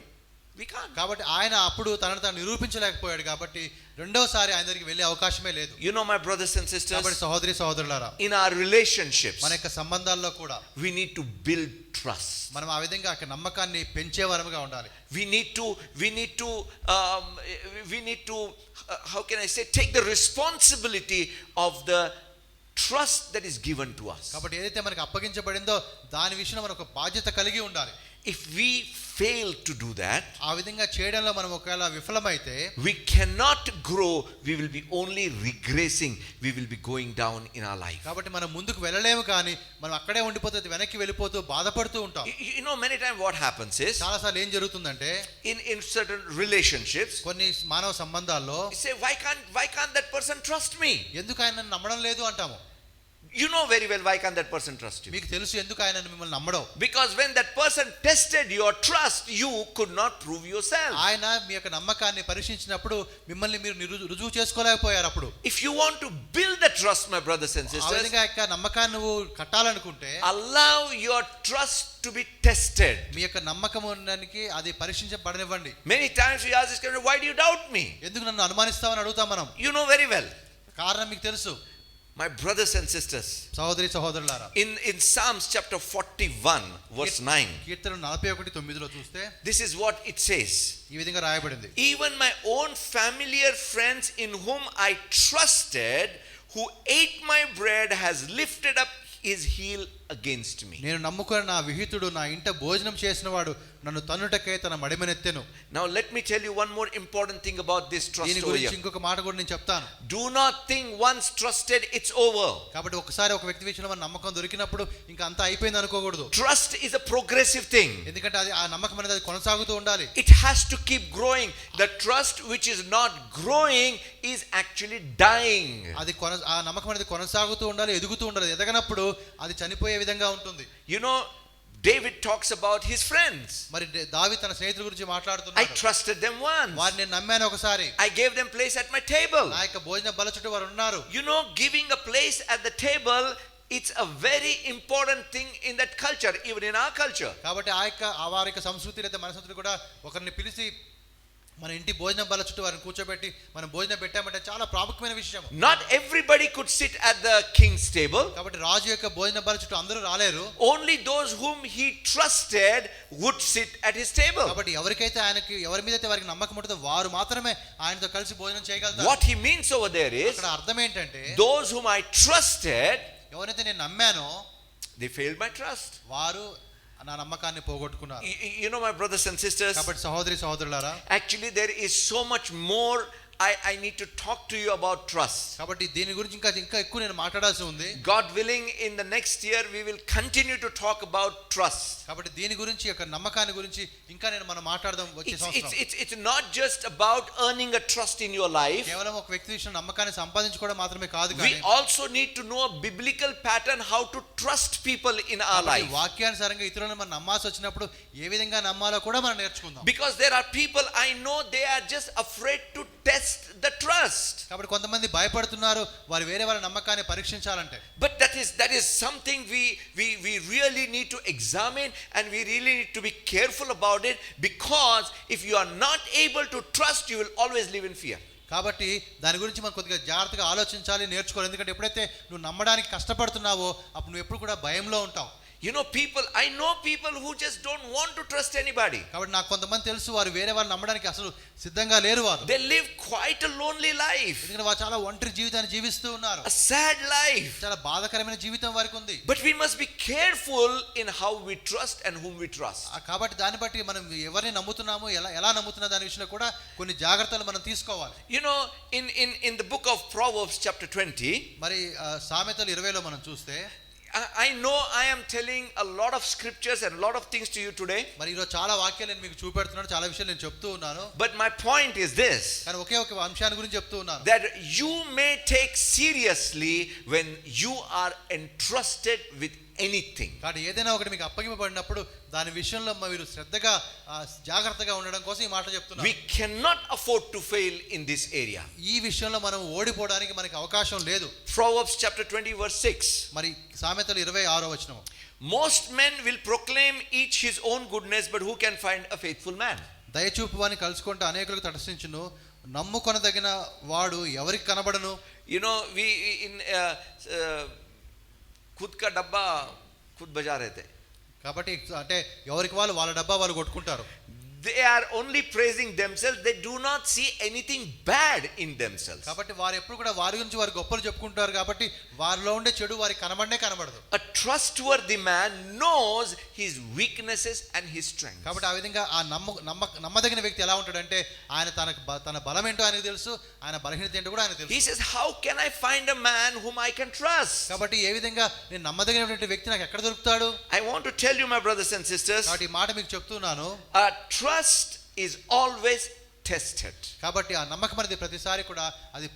we can't. కాబట్టి ఆయన అప్పుడు తనను తాను నిరూపించలేకపోయాడు కాబట్టి రెండోసారి ఆయన దగ్గరికి వెళ్ళే అవకాశమే లేదు. You know, my brothers and sisters, కాబట్టి సహోదరి సహోదరులారా, in our relationships, మన యొక్క సంబంధాల్లో కూడా we need to build trust. మనం ఆ విధంగా ఆ నమ్మకాన్ని పెంచేవారముగా ఉండాలి. We need to how can I say, take the responsibility of the trust that is given to us. కాబట్టి ఏదైతే మనకు అప్పగించబడిందో దాని విషయంలో మనం ఒక బాధ్యత కలిగి ఉండాలి. If we fail to do that, ఆ విధంగా చేయడంలో మనం ఒకవేళ విఫలమైతే, we cannot grow. We will be only regressing. We will be going down in our life. కాబట్టి మనం ముందుకు వెళ్ళలేము, కానీ మనం అక్కడే ఉండిపోతూ వెనక్కి వెళ్ళిపోతూ బాధపడుతూ ఉంటాం. You know, many times what happens is, చాలా సార్లు ఏం జరుగుతుందంటే in certain relationships, కొన్ని మానవ సంబంధాల్లో you say, why can't that person trust me? ఎందుకు ఆయన నన్ను నమ్మడం లేదు అంటాము. You know very well why can't that person trust you. మీకు తెలుసు ఎందుకు ఆయన మిమ్మల్ని నమ్మడం. Because when that person tested your trust, you could not prove yourself. ఆయన మీ యొక్క నమ్మకాన్ని పరీక్షించినప్పుడు మిమ్మల్ని మీరు రుజువు చేసుకోలేకపోయారు. అప్పుడు if you want to build the trust, my brothers and ఆ sisters, విధంగా యొక్క నమ్మకాన్ని నువ్వు కట్టాలనుకుంటే allow your trust to be tested. మీ యొక్క నమ్మకం ఉండడానికి అది పరీక్షించబడనివ్వండి. Many times we ask this question, why do you doubt me? ఎందుకు నన్ను అనుమానిస్తావని అడుగుతాం మనం. You know very well. కారణం మీకు తెలుసు. My brothers and sisters, సహోదరి సహోదరులారా, in Psalms chapter 41 verse 9, కీర్తన 41:9 చూస్తే this is what it says. ఈ విధంగా రాయబడింది. Even my own familiar friends in whom I trusted, who ate my bread, has lifted up his heel against me. నేను నమ్ముకున్న నా విహితుడు నా ఇంట భోజనం చేసినవాడు నన్ను తన్నుటకై తన మడిమెనెత్తెను. Now let me tell you one more important thing about this trust దీని over గురించి here. ఇంకొక మాట కూడా నేను చెప్తాను. Do not think once trusted it's over. కాబట్టి ఒకసారి ఒక వ్యక్తి విషయంలో మన నమ్మకం దొరికినప్పుడు ఇంకా అంతా అయిపోయింది అనుకోకూడదు. Trust is a progressive thing. ఎందుకంటే అది ఆ నమ్మకం అనేది కొనసాగుతూ ఉండాలి. It has to keep growing. The trust which is not growing is actually dying. అది ఆ నమ్మకం అనేది కొనసాగుతూ ఉండాలి, ఎదుగుతూ ఉండాలి. ఎదగనప్పుడు అది చనిపోయే విధంగా ఉంటుంది. You know, David talks about his friends. మరి దావీదు తన స్నేహితుల గురించి మాట్లాడుతున్నాడు. I trusted them once. వారిని నేను నమ్మాను ఒకసారి. I gave them place at my table. నా యొక్క భోజన బల్ల చుట్టూ వారు ఉన్నారు. You know, giving a place at the table, it's a very important thing in that culture, even in our culture. కాబట్టి వారి యొక్క సంస్కృతి లేదా మన సంస్కృతి కూడా ఒకరిని పిలిచి మన ఇంటి భోజన బల్ల చుట్టూ వారిని కూర్చోబెట్టి మనం భోజనం పెట్టామంటే చాలా ప్రాముఖ్యమైన విషయం. Not everybody could sit at the king's table. కాబట్టి రాజు యొక్క భోజన బల్ల చుట్టూ అందరూ రాలేరు. Only those whom he trusted would sit at his table. కాబట్టి ఎవరి మీద అయితే వారికి నమ్మకం ఉంటుందో వారు మాత్రమే ఆయనతో కలిసి భోజనం చేయగలుగుతారు. What he means over there is, అక్కడ అర్థం ఏంటంటే those whom I trusted, ఎవరైతే నేను నమ్మానో they failed my trust. వారు నా నమ్మకాన్ని పోగొట్టుకున్నారు. You know, my brothers and sisters, కాబట్టి సహోదరి సహోదరులారా, actually there is so much more I need to talk to you about trust. కాబట్టి దీని గురించి ఇంకా ఎక్కువ నేను మాట్లాడాల్సి ఉంది. God willing, in the next year we will continue to talk about trust. కాబట్టి దీని గురించి యొక్క నమ్మకాన్ని గురించి ఇంకా మనం మాట్లాడదాం వచ్చే సంవత్సరం. It's not just about earning a trust in your life. కేవలం ఒక వ్యక్తి విషయంలో నమ్మకాన్ని సంపాదించుకోవడం మాత్రమే కాదు We also need to know a biblical pattern how to trust people in our life. వాక్యానుసారంగా ఇతరులను మనం నమ్మాల్సి వచ్చినప్పుడు ఏ విధంగా నమ్మాలో కూడా మనం నేర్చుకుందాం. Because there are people I know, they are just afraid to test the trust. కాబట్టి కొంతమంది భయపడుతున్నారు వారు వేరే వాళ్ళ నమ్మకాన్ని పరీక్షించాలంటే. But that is something we really need to examine, and we really need to be careful about it, because if you are not able to trust, you will always live in fear. కాబట్టి దాని గురించి మనం కొద్దిగా జాగ్రత్తగా ఆలోచించాలి, నేర్చుకోవాలి. ఎందుకంటే ఎప్పుడైతే నువ్వు నమ్మడానికి కష్టపడుతున్నావో అప్పుడు నువ్వు ఎప్పుడు కూడా భయంలో ఉంటావు. You know, I know people who just don't want to trust anybody. కాబట్టి నాకు కొంతమంది తెలుసు వారు వేరే వాళ్ళు నమ్మడానికి అసలు సిద్ధంగా లేరు. వారు They live quite a lonely life. ఎందుకంటే వారు చాలా ఒంటరి జీవితాన్ని జీవిస్తూ ఉన్నారు. A sad life. చాలా బాధాకరమైన జీవితం వారికి ఉంది. But we must be careful in how we trust and whom we trust. కాబట్టి దాన్ని బట్టి మనం ఎవరిని నమ్ముతున్నామో ఎలా నమ్ముతున్నా దాని విషయంలో కూడా కొన్ని జాగ్రత్తలు మనం తీసుకోవాలి. You know, in the book of Proverbs chapter 20, మరి సామెతలు 20లో మనం చూస్తే, I know I am telling a lot of scriptures and a lot of things to you today. మరి ఈరోజు చాలా వాక్యాలు నేను మీకు చూపెడుతున్నాను, చాలా విషయాలు నేను చెప్తూ ఉన్నాను. But my point is this, కానీ ఒకే ఒక అంశాన్ని గురించి చెప్తూ ఉన్నాను, that you may take seriously when you are entrusted with anything. కాబట్టి ఏదైనా ఒకటి మీకు అప్పగింపబడినప్పుడు దాని విషయంలో మీరు శ్రద్ధగా జాగ్రత్తగా ఉండడం కోసం ఈ మాట చెప్తున్నాను. We cannot afford to fail in this area. ఈ విషయంలో మనం ఓడిపోవడానికి మనకి అవకాశం లేదు. Proverbs chapter 20 verse 6. మరి సామెతలు 26వ వచనం, Most men will proclaim each his own goodness, but who can find a faithful man? దయచూపువాని కలుసుకుంటే అనేకులకు తటస్థించును, నమ్ముకొనదగిన వాడు ఎవరికి కనబడను. You know, we in खुद का डब्बा खुद बजा रहे थे. కాబట్టి అంటే ఎవరికి వాళ్ళ డబ్బా వాళ్ళు కొట్టుకుంటారు. They are only praising themselves. They do not see anything bad in themselves. కాబట్టి వారు ఎప్పుడు కూడా వారి గురించి వారి గొప్పలు చెప్పుకుంటారు. కాబట్టి వారిలో ఉండే చెడు వారికి కనబడదు. A trustworthy man knows his weaknesses and his strengths. కాబట్టి ఆ విధంగా ఆ నమ్మదగిన వ్యక్తి ఎలా ఉంటాడంటే ఆయన తన బలం ఏంటో ఆయనకు తెలుసు, ఆయన బలహీనత ఏంటో కూడా ఆయనకు తెలుసు. He says, how can I find a man whom I can trust? కాబట్టి ఏ విధంగా నేను నమ్మదగినటువంటి వ్యక్తి నాకు ఎక్కడ దొరుకుతాడు? I want to tell you, my brothers and sisters, కాబట్టి ఈ మాట మీకు చెప్తున్నాను, trust is always tested. కాబట్టి ఆ నమ్మకం అనేది ప్రతిసారి కూడా అది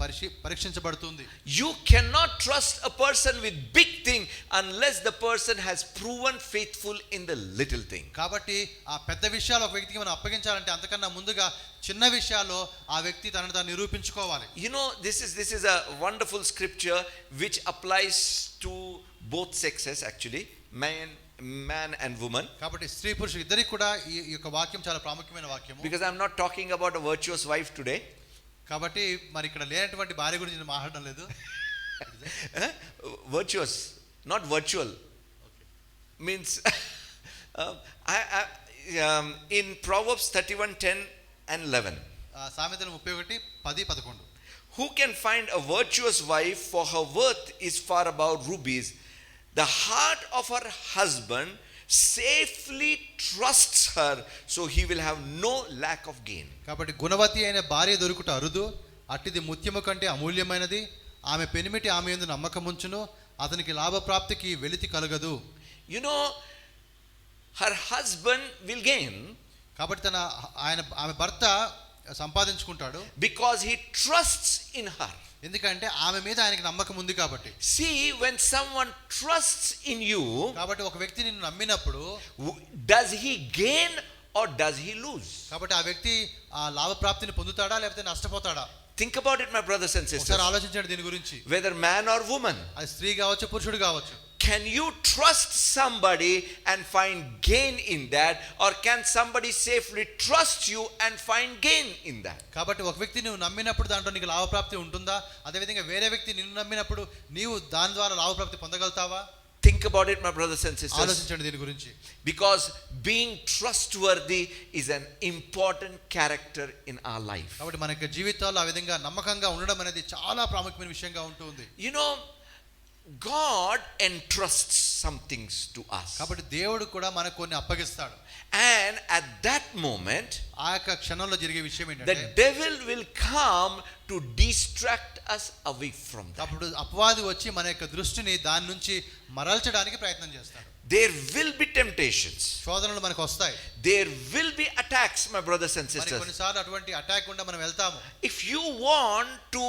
పరీక్షించబడుతుంది. You cannot trust a person with big thing unless the person has proven faithful in the little thing. కాబట్టి ఆ పెద్ద విషయాలు ఒక వ్యక్తికి మనం అప్పగించాలంటే అంతకన్నా ముందుగా చిన్న విషయాల్లో ఆ వ్యక్తి తనను తాను నిరూపించుకోవాలి. You know, this is a wonderful scripture which applies to both sexes actually, man and woman. కాబట్టి స్త్రీ పురుషులు ఇద్దరికి కూడా ఈ యొక్క వాక్యం చాలా ప్రాముఖ్యమైన వాక్యము. Because I am not talking about a virtuous wife today. కాబట్టి మరి ఇక్కడ లేనటువంటి భార్య గురించి నేను మాట్లాడడం లేదు. Virtuous, not virtual. Means in Proverbs 31:10 and 11. సామెతలు 31:10-11. Who can find a virtuous wife, for her worth is far above rubies. The heart of her husband safely trusts her, so he will have no lack of gain. కాబట్టి గుణవతి అయిన భార్య దొరుకుట అరుదు, అట్టిది ముత్యము కంటే అమూల్యమైనది. ఆమె పెనిమిటి ఆమె యందు నమ్మకముంచును, అతనికి లాభప్రాప్తికి వెలితి కలగదు. You know, her husband will gain. కాబట్టి ఆమె భర్త సంపాదించుకుంటాడు, because he trusts in her. ఎందుకంటే ఆమె మీద ఆయనకి నమ్మకం ఉంది కాబట్టి. See, when someone trusts in you, కాబట్టి ఒక వ్యక్తి నిన్ను నమ్మినప్పుడు does he gain or does he lose? కాబట్టి ఆ వ్యక్తి ఆ లాభప్రాప్తిని పొందుతాడా లేకపోతే నష్టపోతాడా? Think about it, my brothers and sisters. ఒకసారి ఆలోచించండి దీని గురించి. Whether man or woman, అది స్త్రీ కావచ్చు పురుషుడు కావచ్చు. can you trust somebody and find gain in that, or can somebody safely trust you and find gain in that? కాబట్టి ఒక వ్యక్తి నువ్వు నమ్మినప్పుడు దాంట్లో నీకు లాభప్రాప్తి ఉంటుందా? అదే విధంగా వేరే వ్యక్తి నిన్ను నమ్మినప్పుడు నీవు దాని ద్వారా లాభప్రాప్తి పొందగలుగుతావా? Think about it, my brothers and sisters. ఆలోచించండి దీని గురించి. Because being trustworthy is an important character in our life. కాబట్టి మన జీవితాల్లో ఆ విధంగా నమ్మకంగా ఉండడం అనేది చాలా ప్రాముఖ్యమైన విషయంగా ఉంటుంది. You know, God entrusts some things to us. కాబట్టి దేవుడు కూడా మనకు కొన్ని అప్పగిస్తాడు. And at that moment, ఆ యొక్క క్షణంలో జరిగే విషయం the ఏంటంటే devil will come to distract us away from that. అప్పుడు అపవాది వచ్చి మన యొక్క దృష్టిని దాని నుంచి మరల్చడానికి ప్రయత్నం చేస్తాడు. There will be temptations. శోధనలు మనకు వస్తాయి. There will be attacks, my brothers and మరి sisters. కొన్నిసార్లు అటువంటి అటాక్ గుండా మనం వెళ్తాము. If you want to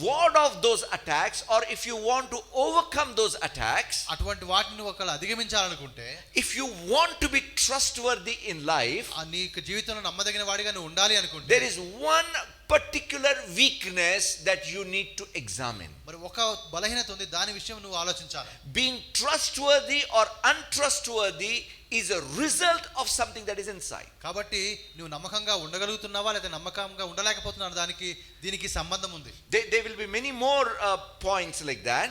ward off those attacks, or if you want to overcome those attacks, అటువంటి వాటిని ఒకళ్ళు అధిగమించాలనుకుంటే, if you want to be trustworthy in life, నీ జీవితంలో నమ్మదగిన వాడిగా నువ్వు ఉండాలి అనుకుంటే, there is one particular weakness that you need to examine. మరి ఒక బలహీనత ఉంది, దాని విషయం నువ్వు ఆలోచించాలి. Being trustworthy or untrustworthy is a result of something that is inside. కాబట్టి నువ్వు నమ్మకంగా ఉండగలుగుతున్నావా లేదా నమ్మకంగా ఉండలేకపోతున్నావు దానికి దీనికి సంబంధం ఉంది. There will be many more points like that.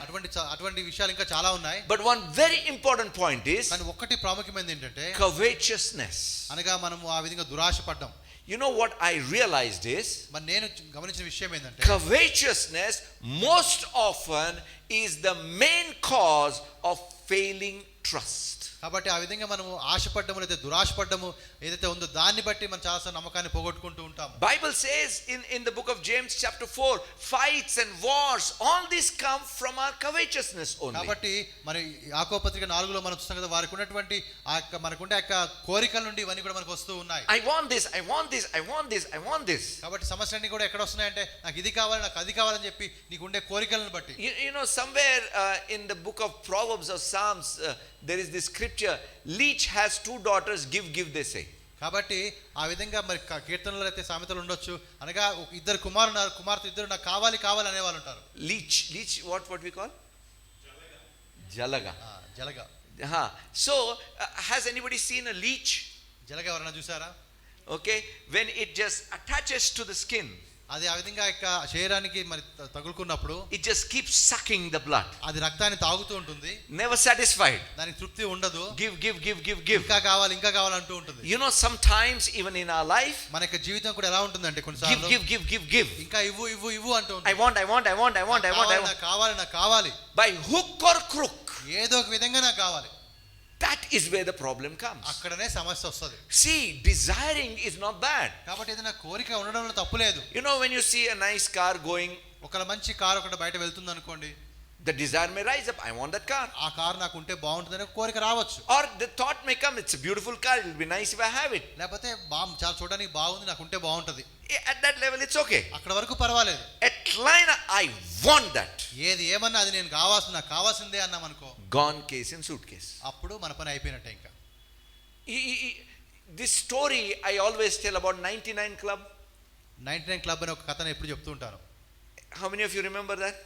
అటువంటి విషయాలు ఇంకా చాలా ఉన్నాయి. But one very important point is, కానీ ఒకటి ప్రాముఖ్యమైనది ఏంటంటే covetousness. అనగా మనము ఆ విధంగా దురాశ పడ్డాం. You know what I realized is, మరి నేను గమనించిన విషయం ఏంటంటే, covetousness most often is the main cause of failing trust. కాబట్టి ఆ విధంగా మనము ఆశపడ్డము లేదా దురాశపడ్డము ఏదైతే ఉందో దాన్ని బట్టి మనం చాలా నమ్మకాన్ని పోగొట్టుకుంటూ ఉంటాం. Bible says in the book of James chapter 4, fights and wars, all these come from our covetousness only. కాబట్టి మరి యాకోబు పత్రిక 4లో మనం చూస్తాం కదా, వారికి ఉన్నటువంటి ఆ యొక్క మనకుండే యొక్క కోరికల నుండి ఇవన్నీ కూడా మనకు వస్తూ ఉన్నాయి. I want this, I want this, I want this, I want this. కాబట్టి సమస్యలన్నీ కూడా ఎక్కడ వస్తున్నాయంటే, నాకు ఇది కావాలి, నాకు అది కావాలని చెప్పి నీకు ఉండే కోరికలను బట్టి. You know, somewhere in the book of Proverbs or Psalms, there is this scripture, leech has two daughters, give they say. కాబట్టి ఆ విధంగా మరి కీర్తనలో అయితే సామెతలు ఉండొచ్చు, అనగా ఇద్దరు కుమారులు కుమార్తె ఇద్దరు నాకు కావాలి కావాలి అనే వాళ్ళు ఉంటారు. Leech what we call jalaga. Jalagam. So has anybody seen a leech? జలగ ఎవరైనా చూసారా? Okay, when it just attaches to the skin, అది ఆ విధంగా యొక్క శరీరానికి మరి తగులుకున్నప్పుడు it just keeps sucking the blood. అది రక్తాన్ని తాగుతూ ఉంటుంది. Never satisfied. దానికి తృప్తి ఉండదు. Give. ఇంకా కావాలి ఇంకా కావాలి అంటూ ఉంటుంది. You know, sometimes even in our life, మన యొక్క జీవితం కూడా ఎలా ఉంటుందంటే కొన్నిసార్లు give. ఇంకా ఇవ్వు అంటూ ఉంటుంది. I want. నాకు కావాలి. By hook or crook. ఏదో ఒక విధంగా నాకు కావాలి. That is where the problem comes. అక్కడనే సమస్య వస్తుంది. See, desiring is not bad. కాబట్టి ఏదైనా కోరిక ఉండడంలో తప్పు లేదు. You know, when you see a nice car going, ఒక మంచి కారు ఒకటి బయట వెళ్తుంది అనుకోండి, the desire may rise up, I want that car. ఆ కారు నాకు ఉంటే బాగుంటుందని కోరిక రావచ్చు. Or the thought may come, it's a beautiful car, it will be nice if I have it. లేకపోతే చాలా చూడడానికి బాగుంది, నాకు ఉంటే బాగుంటది. At that level it's okay. అక్కడ వరకు పర్వాలేదు. At line, I want that. ఏది ఏమన్నా అది నాకు కావాల్సిందే అన్నాం అనుకో, Gone case in suitcase. అప్పుడు మన పని అయిపోయినట్టే. ఇంకా This story I always tell about 99 Club. 99 club అనే ఒక కథను ఎప్పుడు చెప్తూ ఉంటాను. How many of you remember that?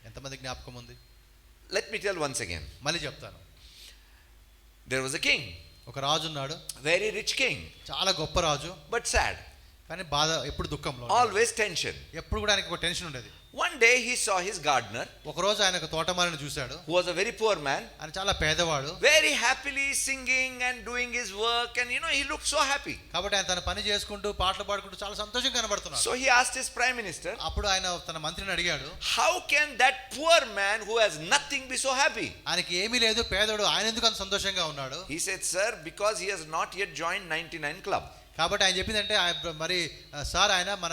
ఎంతమంది జ్ఞాపకం ఉంది? Let me tell once again. మళ్ళీ చెప్తాను. There was a king. ఒక రాజు ఉన్నాడు, Very rich king. చాలా గొప్ప రాజు, But sad. కానీ బాధ, ఎప్పుడు దుఃఖంలో, Always tension. ఎప్పుడు కూడా ఆయనకు ఒక టెన్షన్ ఉండేది. One day he saw his gardener, ఒక రోజు ఆయన ఒక తోటమాలిని చూశాడు. who was a very poor man, ఆయన చాలా పేదవాడు. very happily singing and doing his work, and you know, he looked so happy. కాబట్టి ఆయన తన పని చేసుకుంటూ పాటలు పాడుకుంటూ చాలా సంతోషంగా కనబడుతున్నాడు. So he asked his prime minister, అప్పుడు ఆయన తన మంత్రిని అడిగాడు, how can that poor man who has nothing be so happy? ఆయనకి ఏమీ లేదు, పేదోడు, ఆయన ఎందుకు అంత సంతోషంగా ఉన్నాడు? He said, sir, because he has not yet joined 99 Club. కాబట్టి ఆయన చెప్పిందంటే, మరి సార్ ఆయన మన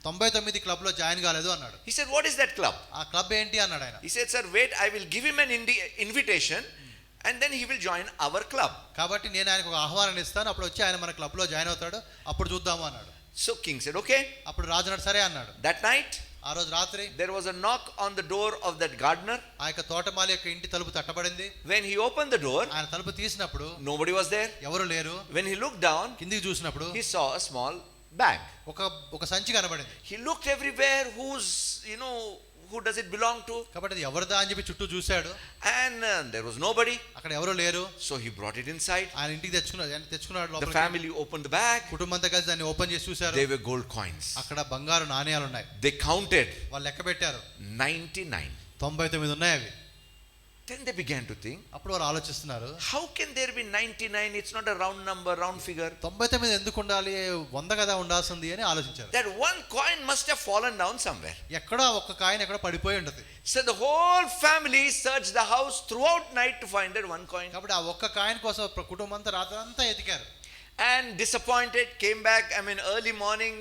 99 క్లబ్ లో జాయిన్ కాలేదు అన్నాడు. He said, what is that club? ఆ క్లబ్ ఏంటి అన్నాడు ఆయన. He said, sir, wait, I will give him an invitation and then he will join our club. కాబట్టి నేను ఆయనకు ఒక ఆహ్వానం ఇస్తాను, అప్పుడు వచ్చి ఆయన మన క్లబ్ లో జాయిన్ అవుతాడు, అప్పుడు చూద్దాము అన్నాడు. So king said, okay. అప్పుడు రాజు అన్నాడు, సరే అన్నాడు. That night, ఆ రోజు రాత్రి there was a knock on the door of that gardener. ఆ యొక్క తోటమాలి యొక్క ఇంటి తలుపు తట్టబడింది. When he opened the door, ఆయన తలుపు తీసినప్పుడు nobody was there. ఎవరు లేరు. When he looked down, కిందికి చూసినప్పుడు he saw a small bag. ఒక సంచి కనబడింది. He looked everywhere, who does it belong to? కాబట్టి అది ఎవరిదా అని చెప్పి చుట్టూ చూశాడు. And there was nobody. అక్కడ ఎవరు లేరు. So he brought it inside. ఆయన ఇంటికి తెచ్చుకున్నాడు. The family opened the bag. కుటుంబంతో కలిసి దాన్ని ఓపెన్ చేసి చూశారు. They were gold coins. అక్కడ బంగారు నాణేలు ఉన్నాయి. They counted. వాళ్ళు లెక్క పెట్టారు. 99. 99 ఉన్నాయి అవి. Then they began to think, అప్పుడు వారు ఆలోచిస్తున్నారు, how can there be 99? It's not a round number, round figure. 99 ఎందుకు ఉండాలి, 100 కదా ఉండాల్సింది అని ఆలోచించారు. That one coin must have fallen down somewhere. ఎక్కడో ఒక కాయిన్ ఎక్కడో పడిపోయి ఉంటుంది. So the whole family searched the house throughout night to find that one coin. కాబట్టి ఆ ఒక్క కాయిన్ కోసం కుటుంబం అంతా రాత్రంతా ఎతికారు. And disappointed, came back, early morning,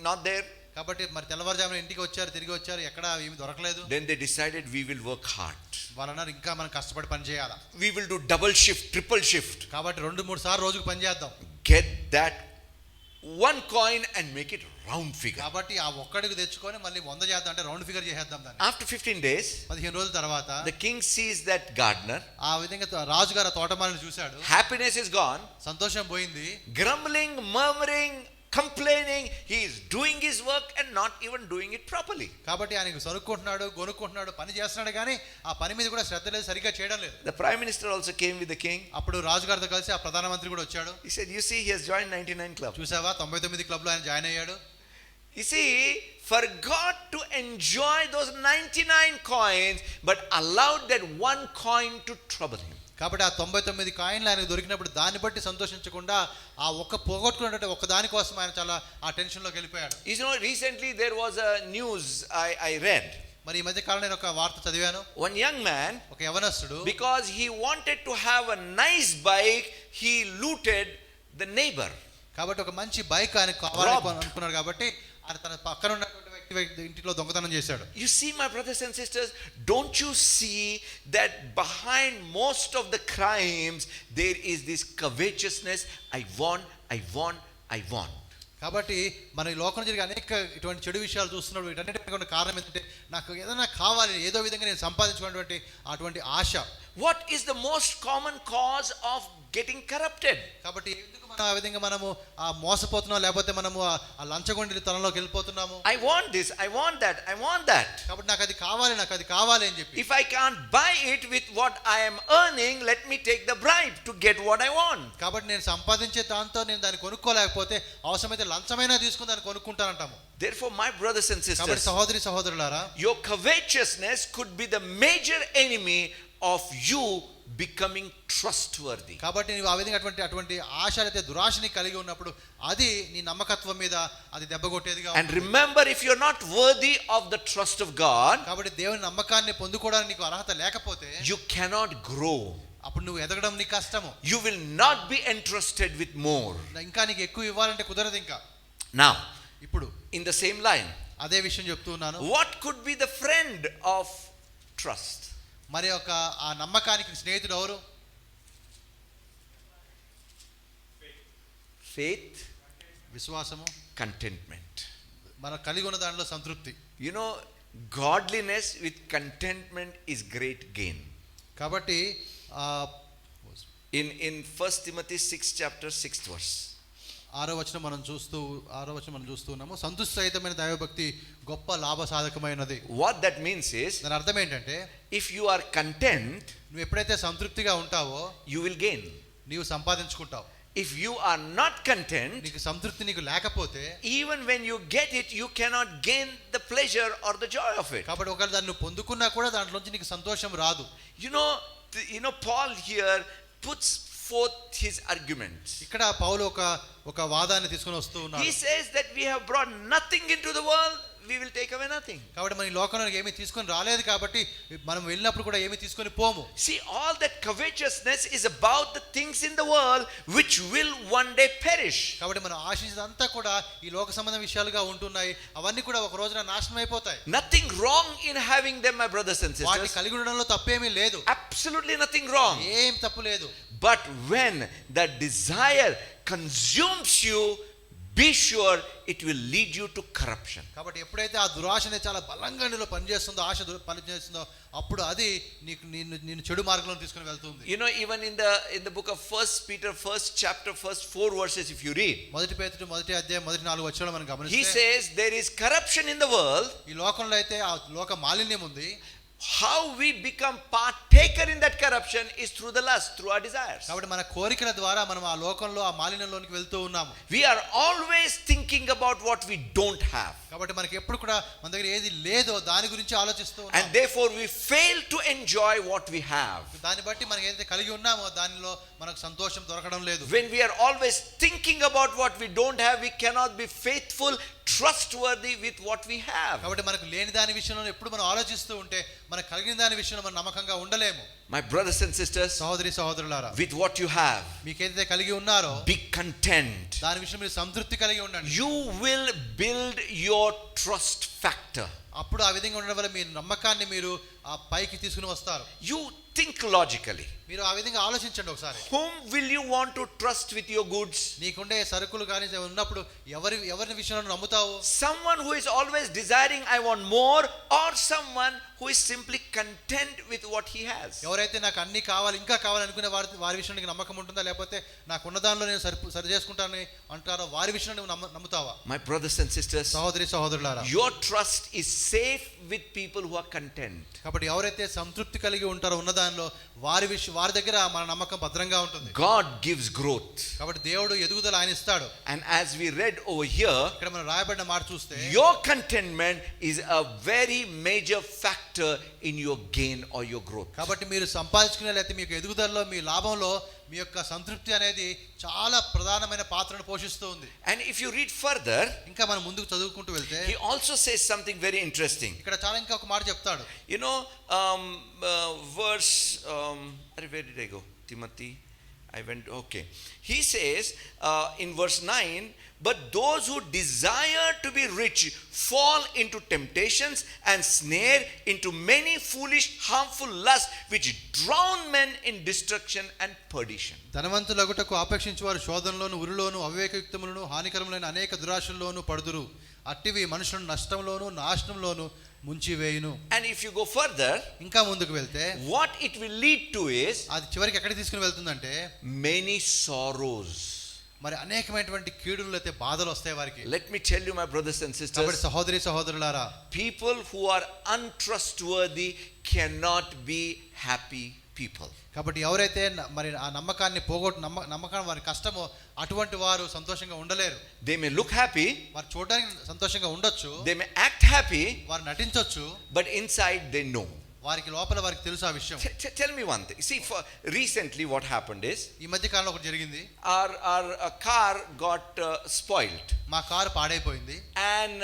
not there. కాబట్టి మరి తెల్లవారుజామున ఇంటికి వచ్చారు, తిరిగి వచ్చారు, ఎక్కడ ఏమి దొరకలేదు. Then they decided, we will work hard. వాళ్ళన్నారు ఇంకా మనం కష్టపడి పని చేయాలా. We will do double shift, triple shift. కాబట్టి 2-3 సార్లు రోజుకు పని చేద్దాం. Get that one coin and make it round figure. కాబట్టి ఆ ఒక్కడికి తెచ్చుకొని మళ్ళీ 100 చేద్దాం, అంటే రౌండ్ ఫిగర్ చేసేద్దాం దాన్ని. After 15 days, 15 రోజుల తర్వాత the king sees that gardener. ఆ విధంగా రాజుగారు ఆ తోటమాలిని చూశాడు. Happiness is gone. సంతోషం పోయింది. Grumbling, murmuring, complaining, he is doing his work and not even doing it properly. కాబట్టి ఆయనకు సరుక్కుంటున్నాడు, గొనుక్కుంటున్నాడు, పని చేస్తున్నాడు, కానీ ఆ పని మీద కూడా శ్రద్ధ లేదు, సరిగ్గా చేయడం లేదు. The prime minister also came with the king. అప్పుడు రాజుగారితో కలిసి ఆ ప్రధానమంత్రి కూడా వచ్చాడు. He said, you see, he has joined 99 club. చూసావా, 99 క్లబ్ లో ఆయన జాయిన్ అయ్యాడు. You see, forgot to enjoy those 99 coins, but allowed that one coin to trouble him. కాబట్టి ఆ 99 కాయిన్లు ఆయనకు దొరికినప్పుడు దాన్ని బట్టి సంతోషించకుండా ఆ ఒక్క పోగొట్టుకున్నట్టు ఒక్క దాని కోసం ఆయన చాలా ఆ టెన్షన్ లోకి వెళ్ళిపోయాడు. You know, recently there was a news I read. మరి ఈ మధ్య కాలంలో నేను ఒక వార్త చదివాను. One young man, ఒక యవనస్తుడు, because he wanted to have a nice bike, he looted the neighbor. కాబట్టి ఒక మంచి బైక్ ఆయన కావాలని అనుకున్నాడు, కాబట్టి ఆయన తన పక్కన ఉన్నటువంటి వ్యక్తి ఇంటిలో దొంగతనం చేశాడు. You see, my brothers and sisters, don't you see that behind most of the crimes there is this covetousness? I want. కాబట్టి మన ఈ లోకంలో జరిగే అనేక ఇటువంటి చెడు విషయాలు చూస్తున్నాడు. వీటన్నిటికీ కారణం ఏంటంటే నాకు ఏదైనా కావాలి, ఏదో విధంగా నేను సంపాదించుకున్నటువంటి అటువంటి ఆశ. What is the most common cause of getting corrupted? కాబట్టి ఎందుకు మనం ఆ విధంగా మనము ఆ మోసపోతున్నాం, లేకపోతే మనము ఆ లంచగొండి తనంలోకి వెళ్ళిపోతున్నాము. I want this, I want that. కాబట్టి నాకు అది కావాలి అని చెప్పి. If I can't buy it with what I am earning, let me take the bribe to get what I want. కాబట్టి నేను సంపాదించే దాంతో నేను దాన్ని కొనుక్కోలేకపోతే అవసరమైతే లంచమైనా తీసుకుని దాన్ని కొనుక్కుంటానంటాము. Therefore, my brothers and sisters, కాబట్టి సహోదరులారా, your covetousness could be the major enemy of you becoming trustworthy. కాబట్టి నీవు ఆ విధంగా అటువంటి ఆశలైతే దురాశని కలిగి ఉన్నప్పుడు అది నీ నమ్మకత్వం మీద అది దెబ్బ కొట్టేదిగా ఉంటుంది. And remember, if you are not worthy of the trust of God, కాబట్టి దేవుని నమ్మకాన్ని పొందుకోవడానికి నీకు అర్హత లేకపోతే you cannot grow. అప్పుడు నువ్వు ఎదగడం నీకు కష్టము. You will not be entrusted with more. ఇంకా నీకు ఎక్కువ ఇవ్వాలంటే కుదరదు. ఇంకా Now, ఇప్పుడు in the same line, అదే విషయం చెప్తూ ఉన్నాను. what could be the friend of trust? మరి ఒక ఆ నమ్మకానికి స్నేహితుడు ఎవరు? Faith, విశ్వాసము, contentment. మనం కలిగి ఉన్న దానిలో సంతృప్తి. You know, godliness with contentment is great gain. కాబట్టి In 1 Timothy 6 chapter 6th verse, 6వ వచనం మనం చూస్తున్నాము. సంతృష్టి సహితమైన దైవభక్తి గొప్ప లాభ సాధకమైనది. what that means is, దాని అర్థం ఏంటంటే, if you are content, నువ్వు ఎప్పుడైతే సంతృప్తిగా ఉంటావో you will gain. నీవు సంపాదించుకుంటావు. If you are not content, నీకు సంతృప్తి నీకు లేకపోతే, even when you get it, you cannot gain the pleasure or the joy of it. కాబట్టి ఒకవేళ దాన్ని నువ్వు పొందుకున్నా కూడా దాంట్లోంచి నీకు సంతోషం రాదు. You know, Paul here puts forth his arguments. ఇక్కడ పౌలు ఒక వాదాన్ని తీసుకొని వస్తూ ఉన్నాడు. He says that we have brought nothing into the world, we will take away nothing. కాబట్టి మన ఈ లోకంలోకి ఏమీ తీసుకొని రాలేదు, కాబట్టి మనం వెళ్ళినప్పుడు కూడా ఏమీ తీసుకొని పోము. See, all that covetousness is about the things in the world which will one day perish. కాబట్టి మనం ఆశించేదంతా కూడా ఈ లోక సంబంధ విషయాలుగా ఉంటున్నాయి. అవన్నీ కూడా ఒక రోజున నాశనం అయిపోతాయి. Nothing wrong in having them, my brothers and వాటిని sisters. కలిగి ఉండడంలో తప్పేమీ లేదు. Absolutely nothing wrong. ఏం తప్పు లేదు. But when that desire consumes you, be sure it will lead you to corruption. కాబట్టి ఎప్పుడైతే ఆ దురాశనే చాలా బలంగా నీలో పనిచేస్తుందో, ఆశ పనిచేస్తుందో, అప్పుడు అది నిన్ను చెడు మార్గంలో తీసుకొని వెళ్తుంది. You know, even in the book of 1 Peter, 1st chapter, first 4 verses, if you read, మొదటి పేతురు 1వ అధ్యాయం మొదటి 4 వచనాలు మనం he గమనిస్తే, says there is corruption in the world, ఈ లోకంలో అయితే ఆ లోక మాలిన్యం ఉంది. how we become partaker in that corruption is through the lust, through our desires. కాబట్టి మన కోరికల ద్వారా మనం ఆ లోకంలో ఆ మాలిన్యంలోనికి వెళ్తూ ఉన్నాము. We are always thinking about what we don't have. కాబట్టి మనకి ఎప్పుడు కూడా మన దగ్గర ఏది లేదో దాని గురించి ఆలోచిస్తూ ఉన్నాము. And therefore we fail to enjoy what we have. దాన్ని బట్టి మనం ఏదైతే కలిగి ఉన్నామో దానిలో మనకు సంతోషం దొరకడం లేదు. When we are always thinking about what we don't have, we cannot be faithful, trustworthy with what we have. కాబట్టి మనకు లేని దాని విషయంలో ఎప్పుడు మనం ఆలోచిస్తూ ఉంటే మనకు కలిగిన దాని విషయంలో మనం నమ్మకంగా ఉండలేము. My brothers and sisters, సహోదరి సహోదరులారా, with what you have, మీకు ఏదైతే కలిగి ఉన్నారో be content. దాని విషయంలో మీరు సంతృప్తి కలిగి ఉండండి. You will build your trust factor. అప్పుడు ఆ విధంగా ఉండడం వల్ల మీ నమ్మకాన్ని మీరు ఆ పైకి తీసుకుని వస్తారు. You think logically. మీరు ఆ విధంగా ఆలోచించండి ఒకసారి. Whom will you want to trust with your goods? నీకుండే సరుకులు కానీ ఉన్నప్పుడు ఎవరి విషయంలో నమ్ముతావు? Someone who is always desiring I want more, or someone who is simply content with what he has? ఎవరైతే నాకు అన్ని కావాలి ఇంకా కావాలి అనుకునే వారి విషయంలో నీకు నమ్మకం ఉంటుందా, లేకపోతే నాకు ఉన్న దానిలో నేను సరి చేసుకుంటానని అంటారో వారి విషయంలో నువ్వు నమ్ముతావా? My brothers and sisters, సహోదరి సహోదరులారా, your trust is safe with people who are content. కాబట్టి ఎవరైతే సంతృప్తి కలిగి ఉంటారో ఉన్న దానిలో వారి దగ్గర మన నమ్మకం భద్రంగా ఉంటుంది. God gives growth. కాబట్టి దేవుడు ఎదుగుదల ఆయన ఇస్తాడు. And as we read over here, ఇక్కడ మనం రాయబడిన మాట చూస్తే your contentment is a very major factor in your gain or your growth. కాబట్టి మీరు సంపాదించుకునే లేకపోతే మీకు ఎదుగుదలలో మీ లాభంలో మీ యొక్క సంతృప్తి అనేది చాలా ప్రధానమైన పాత్రను పోషిస్తూ ఉంది. And if you read further, ఇంకా మనం ముందుకు చదువుకుంటూ వెళ్తే he also says something very interesting. ఇక్కడ చాలా ఇంకా ఒక మాట చెప్తాడు. You know, verse where did I go? Timothy, I went, okay. He says in verse 9, but those who desire to be rich fall into temptations and snare into many foolish harmful lusts which drown men in destruction and perdition. ధనవంతులగుటకు ఆపేక్షించు వారు శోధనలోను ఉరిలోను అవివేకయుక్తములను హానికరములైన అనేక దురాశల్లోను పడుదురు. అట్టివి మనుషులను నష్టంలోను నాశనంలోను ముంచివేయును. And if you go further, ఇంకా ముందుకు వెళ్తే what it will lead to is అది చివరికి ఎక్కడికి తీసుకుని వెళ్తుందంటే many sorrows. మరి అనేకమైనటువంటి కీడులు అయితే బాధలు వస్తాయి వారికి. Let me tell you, my brothers and sisters, కాబట్టి సహోదరి సహోదరులారా, people who are untrustworthy cannot be happy people. కాబట్టి ఎవరైతే మరి ఆ నమ్మకాన్ని నమ్మకం వారి కష్టమో అటువంటి వారు సంతోషంగా ఉండలేరు. They may look happy, వారు చూడడానికి సంతోషంగా ఉండొచ్చు, they may act happy, వారు నటించొచ్చు, but inside they know. వారికి లోపల వారికి తెలుసు ఆ విషయం. Tell me one thing. See, for recently what happened is ఈ మధ్య కాలంలో ఒకటి జరిగింది. our car got spoiled. మా కారు పాడైపోయింది. And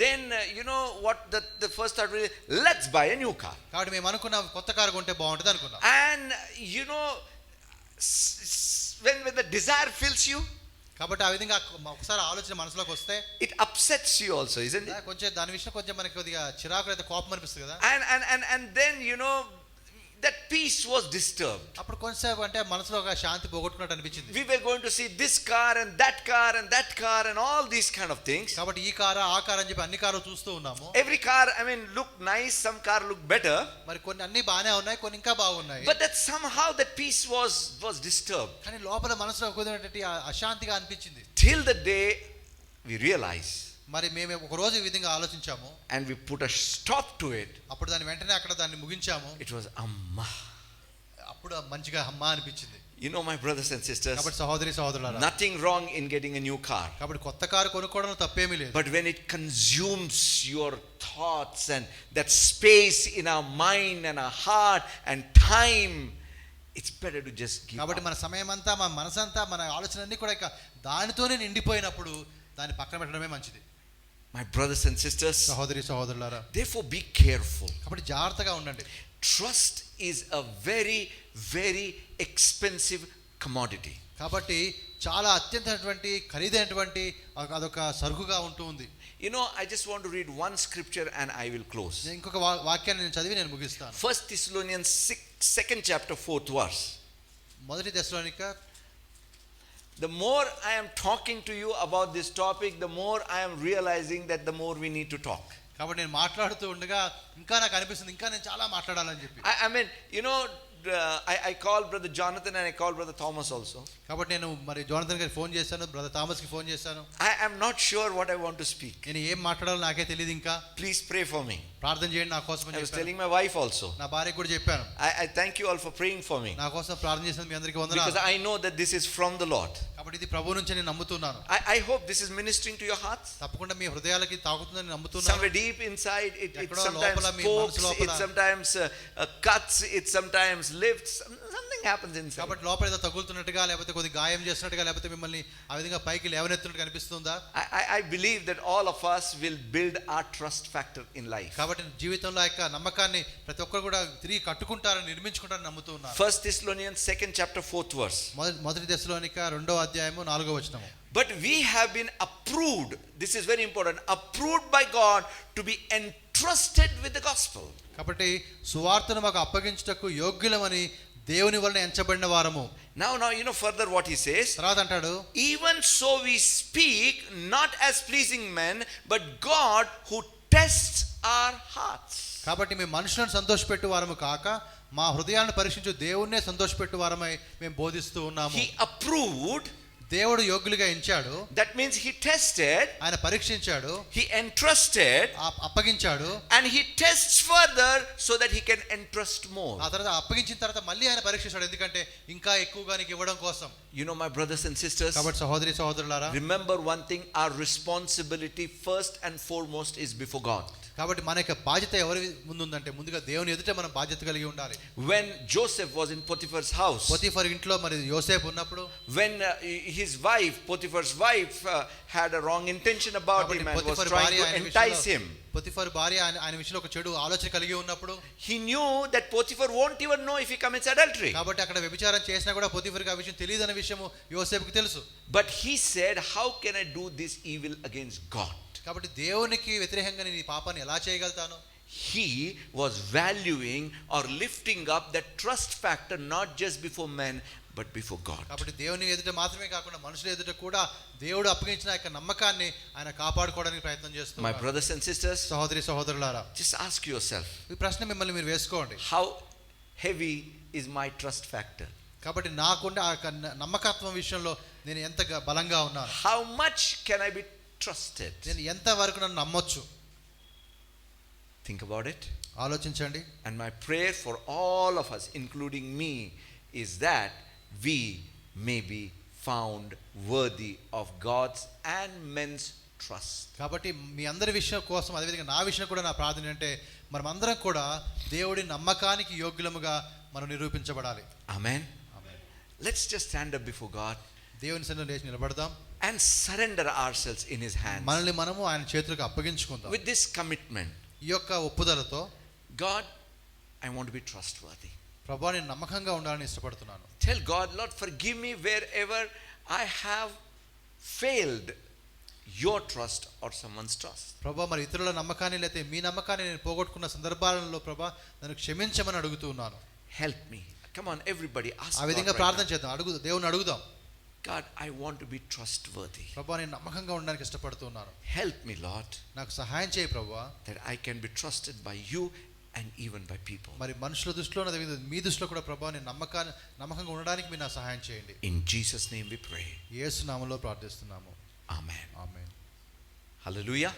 then you know what the first thought was, let's buy a new car. కాబట్టి మేము అనుకున్నాం కొత్త కారు కొంటే బాగుంటుంది అనుకున్నాం. And you know, when the desire fills you, కాబట్టి ఆ విధంగా ఒకసారి ఆలోచన మనసులోకి వస్తే it upsets you also, isn't it? కొంచెం దాని విషయం కొంచెం మనకి కొద్దిగా చిరాకు అయితే కోపం అనిపిస్తుంది కదా. And then you know that peace was disturbed. అప్పుడు కొంచెంసేపు అంటే మనసులో ఒక శాంతి పోగొట్టుకున్నట్టు అనిపించింది. We were going to see this car and that car and that car and all these kind of things. కాబట్టి ఈ కారు ఆ కారు అని చెప్పి అన్ని కార్లు చూస్తూ ఉన్నాము. Every car, I mean, looked nice, some car looked better. మరి కొన్ని అన్ని బాగానే ఉన్నాయి, కొన్ని ఇంకా బాగున్నాయి. But that somehow that peace was disturbed. కానీ లోపల మనసులో కొద్దిగా అశాంతిగా అనిపించింది. Till the day we realize, మరి మేము ఒక రోజు ఈ విధంగా ఆలోచించాము and we put a stop to it. అప్పుడు దాన్ని వెంటనే అక్కడ దాన్ని ముగించాము. It was amma. అప్పుడు మంచిగా అమ్మా అనిపించింది. You know, my brothers and sisters, కాబట్టి సహోదరి సహోదరులారా, nothing wrong in getting a new car. కాబట్టి కొత్త కారు కొనుక్కోవడంలో తప్పేమీ లేదు. But when it consumes your thoughts and that space in our mind and our heart and time, it's better to just give కాబట్టి up. మన సమయం అంతా మన మనసంతా మన ఆలోచనలన్నీ కూడా ఇక దానితోనే నిండిపోయినప్పుడు దాన్ని పక్కన పెట్టడమే మంచిది. My brothers and sisters, సహోదరి సహోదరులారా, therefore be careful. కాబట్టి జాగ్రత్తగా ఉండండి. Trust is a very, very expensive commodity. కాబట్టి చాలా అత్యంతమైనటువంటి ఖరీదైనటువంటి అదొక సరుకుగా ఉంటూ ఉంది. You know, I just want to read one scripture and I will close. నేను ఇంకొక వాక్యాన్ని నేను చదివి నేను ముగిస్తాను. 1 Thessalonians 2nd chapter 4th verse. మొదటి దశలోనిక, the more I am talking to you about this topic, the more I am realizing that the more we need to talk. కాబట్టి నేను మాట్లాడుతూ ఉండగా ఇంకా నాకు అనిపిస్తుంది ఇంకా నేను చాలా మాట్లాడాలని చెప్పి. I mean, you know, I called brother Jonathan and I called brother Thomas also. కాబట్టి నేను మరి జోనథన్ గారికి ఫోన్ చేశాను, బ్రదర్ థామస్ కి ఫోన్ చేశాను. I am not sure what I want to speak. నేను ఏం మాట్లాడాలో నాకే తెలియదు ఇంకా. Please pray for me. ప్రార్థన చేయండి నా కోసం అని I was చెప్పాను. telling my wife also. నా భార్యకు కూడా చెప్పాను. I thank you all for praying for me. నా కోసం ప్రార్థన చేసిన మీ అందరికీ Because వందనాలు. I know that this is from the Lord. కాబట్టి ఇది ప్రభు నుంచి నేను నమ్ముతున్నాను. I hope this is ministering to your hearts. తప్పకుండా మీ హృదయాలకి తాకుతుందని నమ్ముతున్నాను. Somewhere deep inside, it ఎక్కడో sometimes లోపల మీ pokes, మనసు లోపల. it sometimes cuts, it sometimes lifts. Something happens inside. కాబట్టి లోపల ఏదో తగులుతున్నట్టుగా లేకపోతే కొద్ది గాయం చేస్తున్నట్టుగా లేకపోతే మిమ్మల్ని ఆ విధంగా పైకి లేవనెత్తున్నట్టు కనిపిస్తుందా? I believe that all of us will build our trust factor in life. కాబట్టి జీవితంలో ఆ యొక్క నమ్మకాన్ని ప్రతి ఒక్కరు కూడా తిరిగి కట్టుకుంటారని నిర్మించుకుంటారని నమ్ముతూ ఉన్నారు. 1 Thessalonians 2nd chapter 4th verse. మొదటి దశలోనిక 2వ అధ్యాయము 4వ వచనము. But we have been approved, this is very important, approved by God to be entrusted with the gospel. కాబట్టి సువార్తను మాకు అప్పగించుటకు యోగ్యులమని దేవుని వలన ఎంచబడిన వారము. Now you know further what he says. తర్వాత అంటాడు, Even so we speak not as pleasing men, but God who tests our hearts. కాబట్టి మేము మనుషులను సంతోషపెట్టు వారము కాక మా హృదయాలను పరీక్షించు దేవుణ్ణే సంతోషపెట్టు వారమై మేము బోధిస్తూ ఉన్నాము. He approved, దేవుడు యోగ్యులుగా ఎంచాడు. that means he tested, ఆయన పరీక్షించాడు, he entrusted, అప్పగించాడు, and he tests further so that he can entrust more. ఆ తర్వాత అప్పగించిన తర్వాత మళ్ళీ ఆయన పరీక్షిస్తాడు, ఎందుకంటే ఇంకా ఎక్కువగా నీకు ఇవ్వడం కోసం. You know, my brothers and sisters, కాబట్టి సహోదరి సహోదరులారా, remember one thing, our responsibility first and foremost is before God. కాబట్టి మన యొక్క బాధ్యత ఎవరి ముందు ఉందంటే ముందుగా దేవుని ఎదుట మనం బాధ్యత కలిగి ఉండాలి. When Joseph was in Potiphar's house, Potiphar ఇంట్లో మరి యోసేపు ఉన్నప్పుడు, when his wife, Potiphar's wife, had a wrong intention about him and was trying to entice him, Potiphar భార్య ఆయన విషయంలో ఒక చెడు ఆలోచన కలిగి ఉన్నప్పుడు, he knew that Potiphar won't even know if he commits adultery. కాబట్టి అక్కడ వ్యభిచారం చేసినా కూడా పొతిఫర్కి ఆ విషయం తెలియదనే విషయము యోసేపుకి తెలుసు. But he said, how can I do this evil against God? కాబట్టి దేవునికి వ్యతిరేకంగా నేను ఈ పాపాన్ని ఎలా చేయగలుగుతాను? He was valuing or lifting up that trust factor not just before men but before God. కాబట్టి దేవుని ఎదుట మాత్రమే కాకుండా మనుషుల ఎదుట కూడా దేవుడు అప్పగించిన యొక్క నమ్మకాన్ని ఆయన కాపాడుకోవడానికి ప్రయత్నం My చేస్తున్నారు. brothers and sisters, సహోదరి సహోదరులారా, just ask yourself, ఈ ప్రశ్న మిమ్మల్ని మీరు వేసుకోండి. how heavy is my trust factor? కాబట్టి నాకుండే ఆ యొక్క నమ్మకత్వం విషయంలో నేను ఎంత బలంగా ఉన్నాను? How much can I be trusted? నేను ఎంత వరకు నన్ను నమ్మొచ్చు? Think about it. ఆలోచించండి. And my prayer for all of us, including me, is that we may be found worthy of God's and men's trust. కాబట్టి మీ అందరి విషయం కోసం, అదేవిధంగా నా విషయం కూడా నా ప్రార్థన అంటే మనం అందరం కూడా దేవుడి నమ్మకానికి యోగ్యులముగా మనం నిరూపించబడాలి. Amen. Let's just stand up before God దేవుని సన్నిధిలో లేచి నిలబడదాం and surrender ourselves in his hands మనల్ని మనము ఆయన చేతులకు అప్పగించుకుందాం. with this commitment. ఈ యొక్క ఒప్పుదలతో, God, I want to be trustworthy. ప్రభువా నేను నమ్మకంగా ఉండాలని ఇష్టపడుతున్నాను. Tell God, Lord, forgive me wherever I have failed your trust or someone's trust. ప్రభువా మరి ఇతరుల నమ్మకాన్ని లేతే మీ నమ్మకాన్ని నేను పోగొట్టుకున్న సందర్భాలలో ప్రభువా నన్ను క్షమించమని అడుగుతున్నాను. Help me. Come on, everybody, ask ఆ విధంగా God right ప్రార్థన now. చేద్దాం, దేవుని అడుగుదాం. God, I want to be trustworthy. ప్రభువా నేను నమ్మకంగా ఉండడానికి ఇష్టపడుతున్నాను. Help me, Lord, నాకు సహాయం చేయి ప్రభువా. that I can be trusted by you and even by people. మరి మనుషుల దృష్టిలో మీ దృష్టిలో కూడా ప్రభువా నేను నమ్మకంగా ఉండడానికి మీరు నా సహాయం చేయండి. In Jesus' name we pray. యేసు నామములో ప్రార్థిస్తున్నాము. Amen. ఆమేన్. Hallelujah.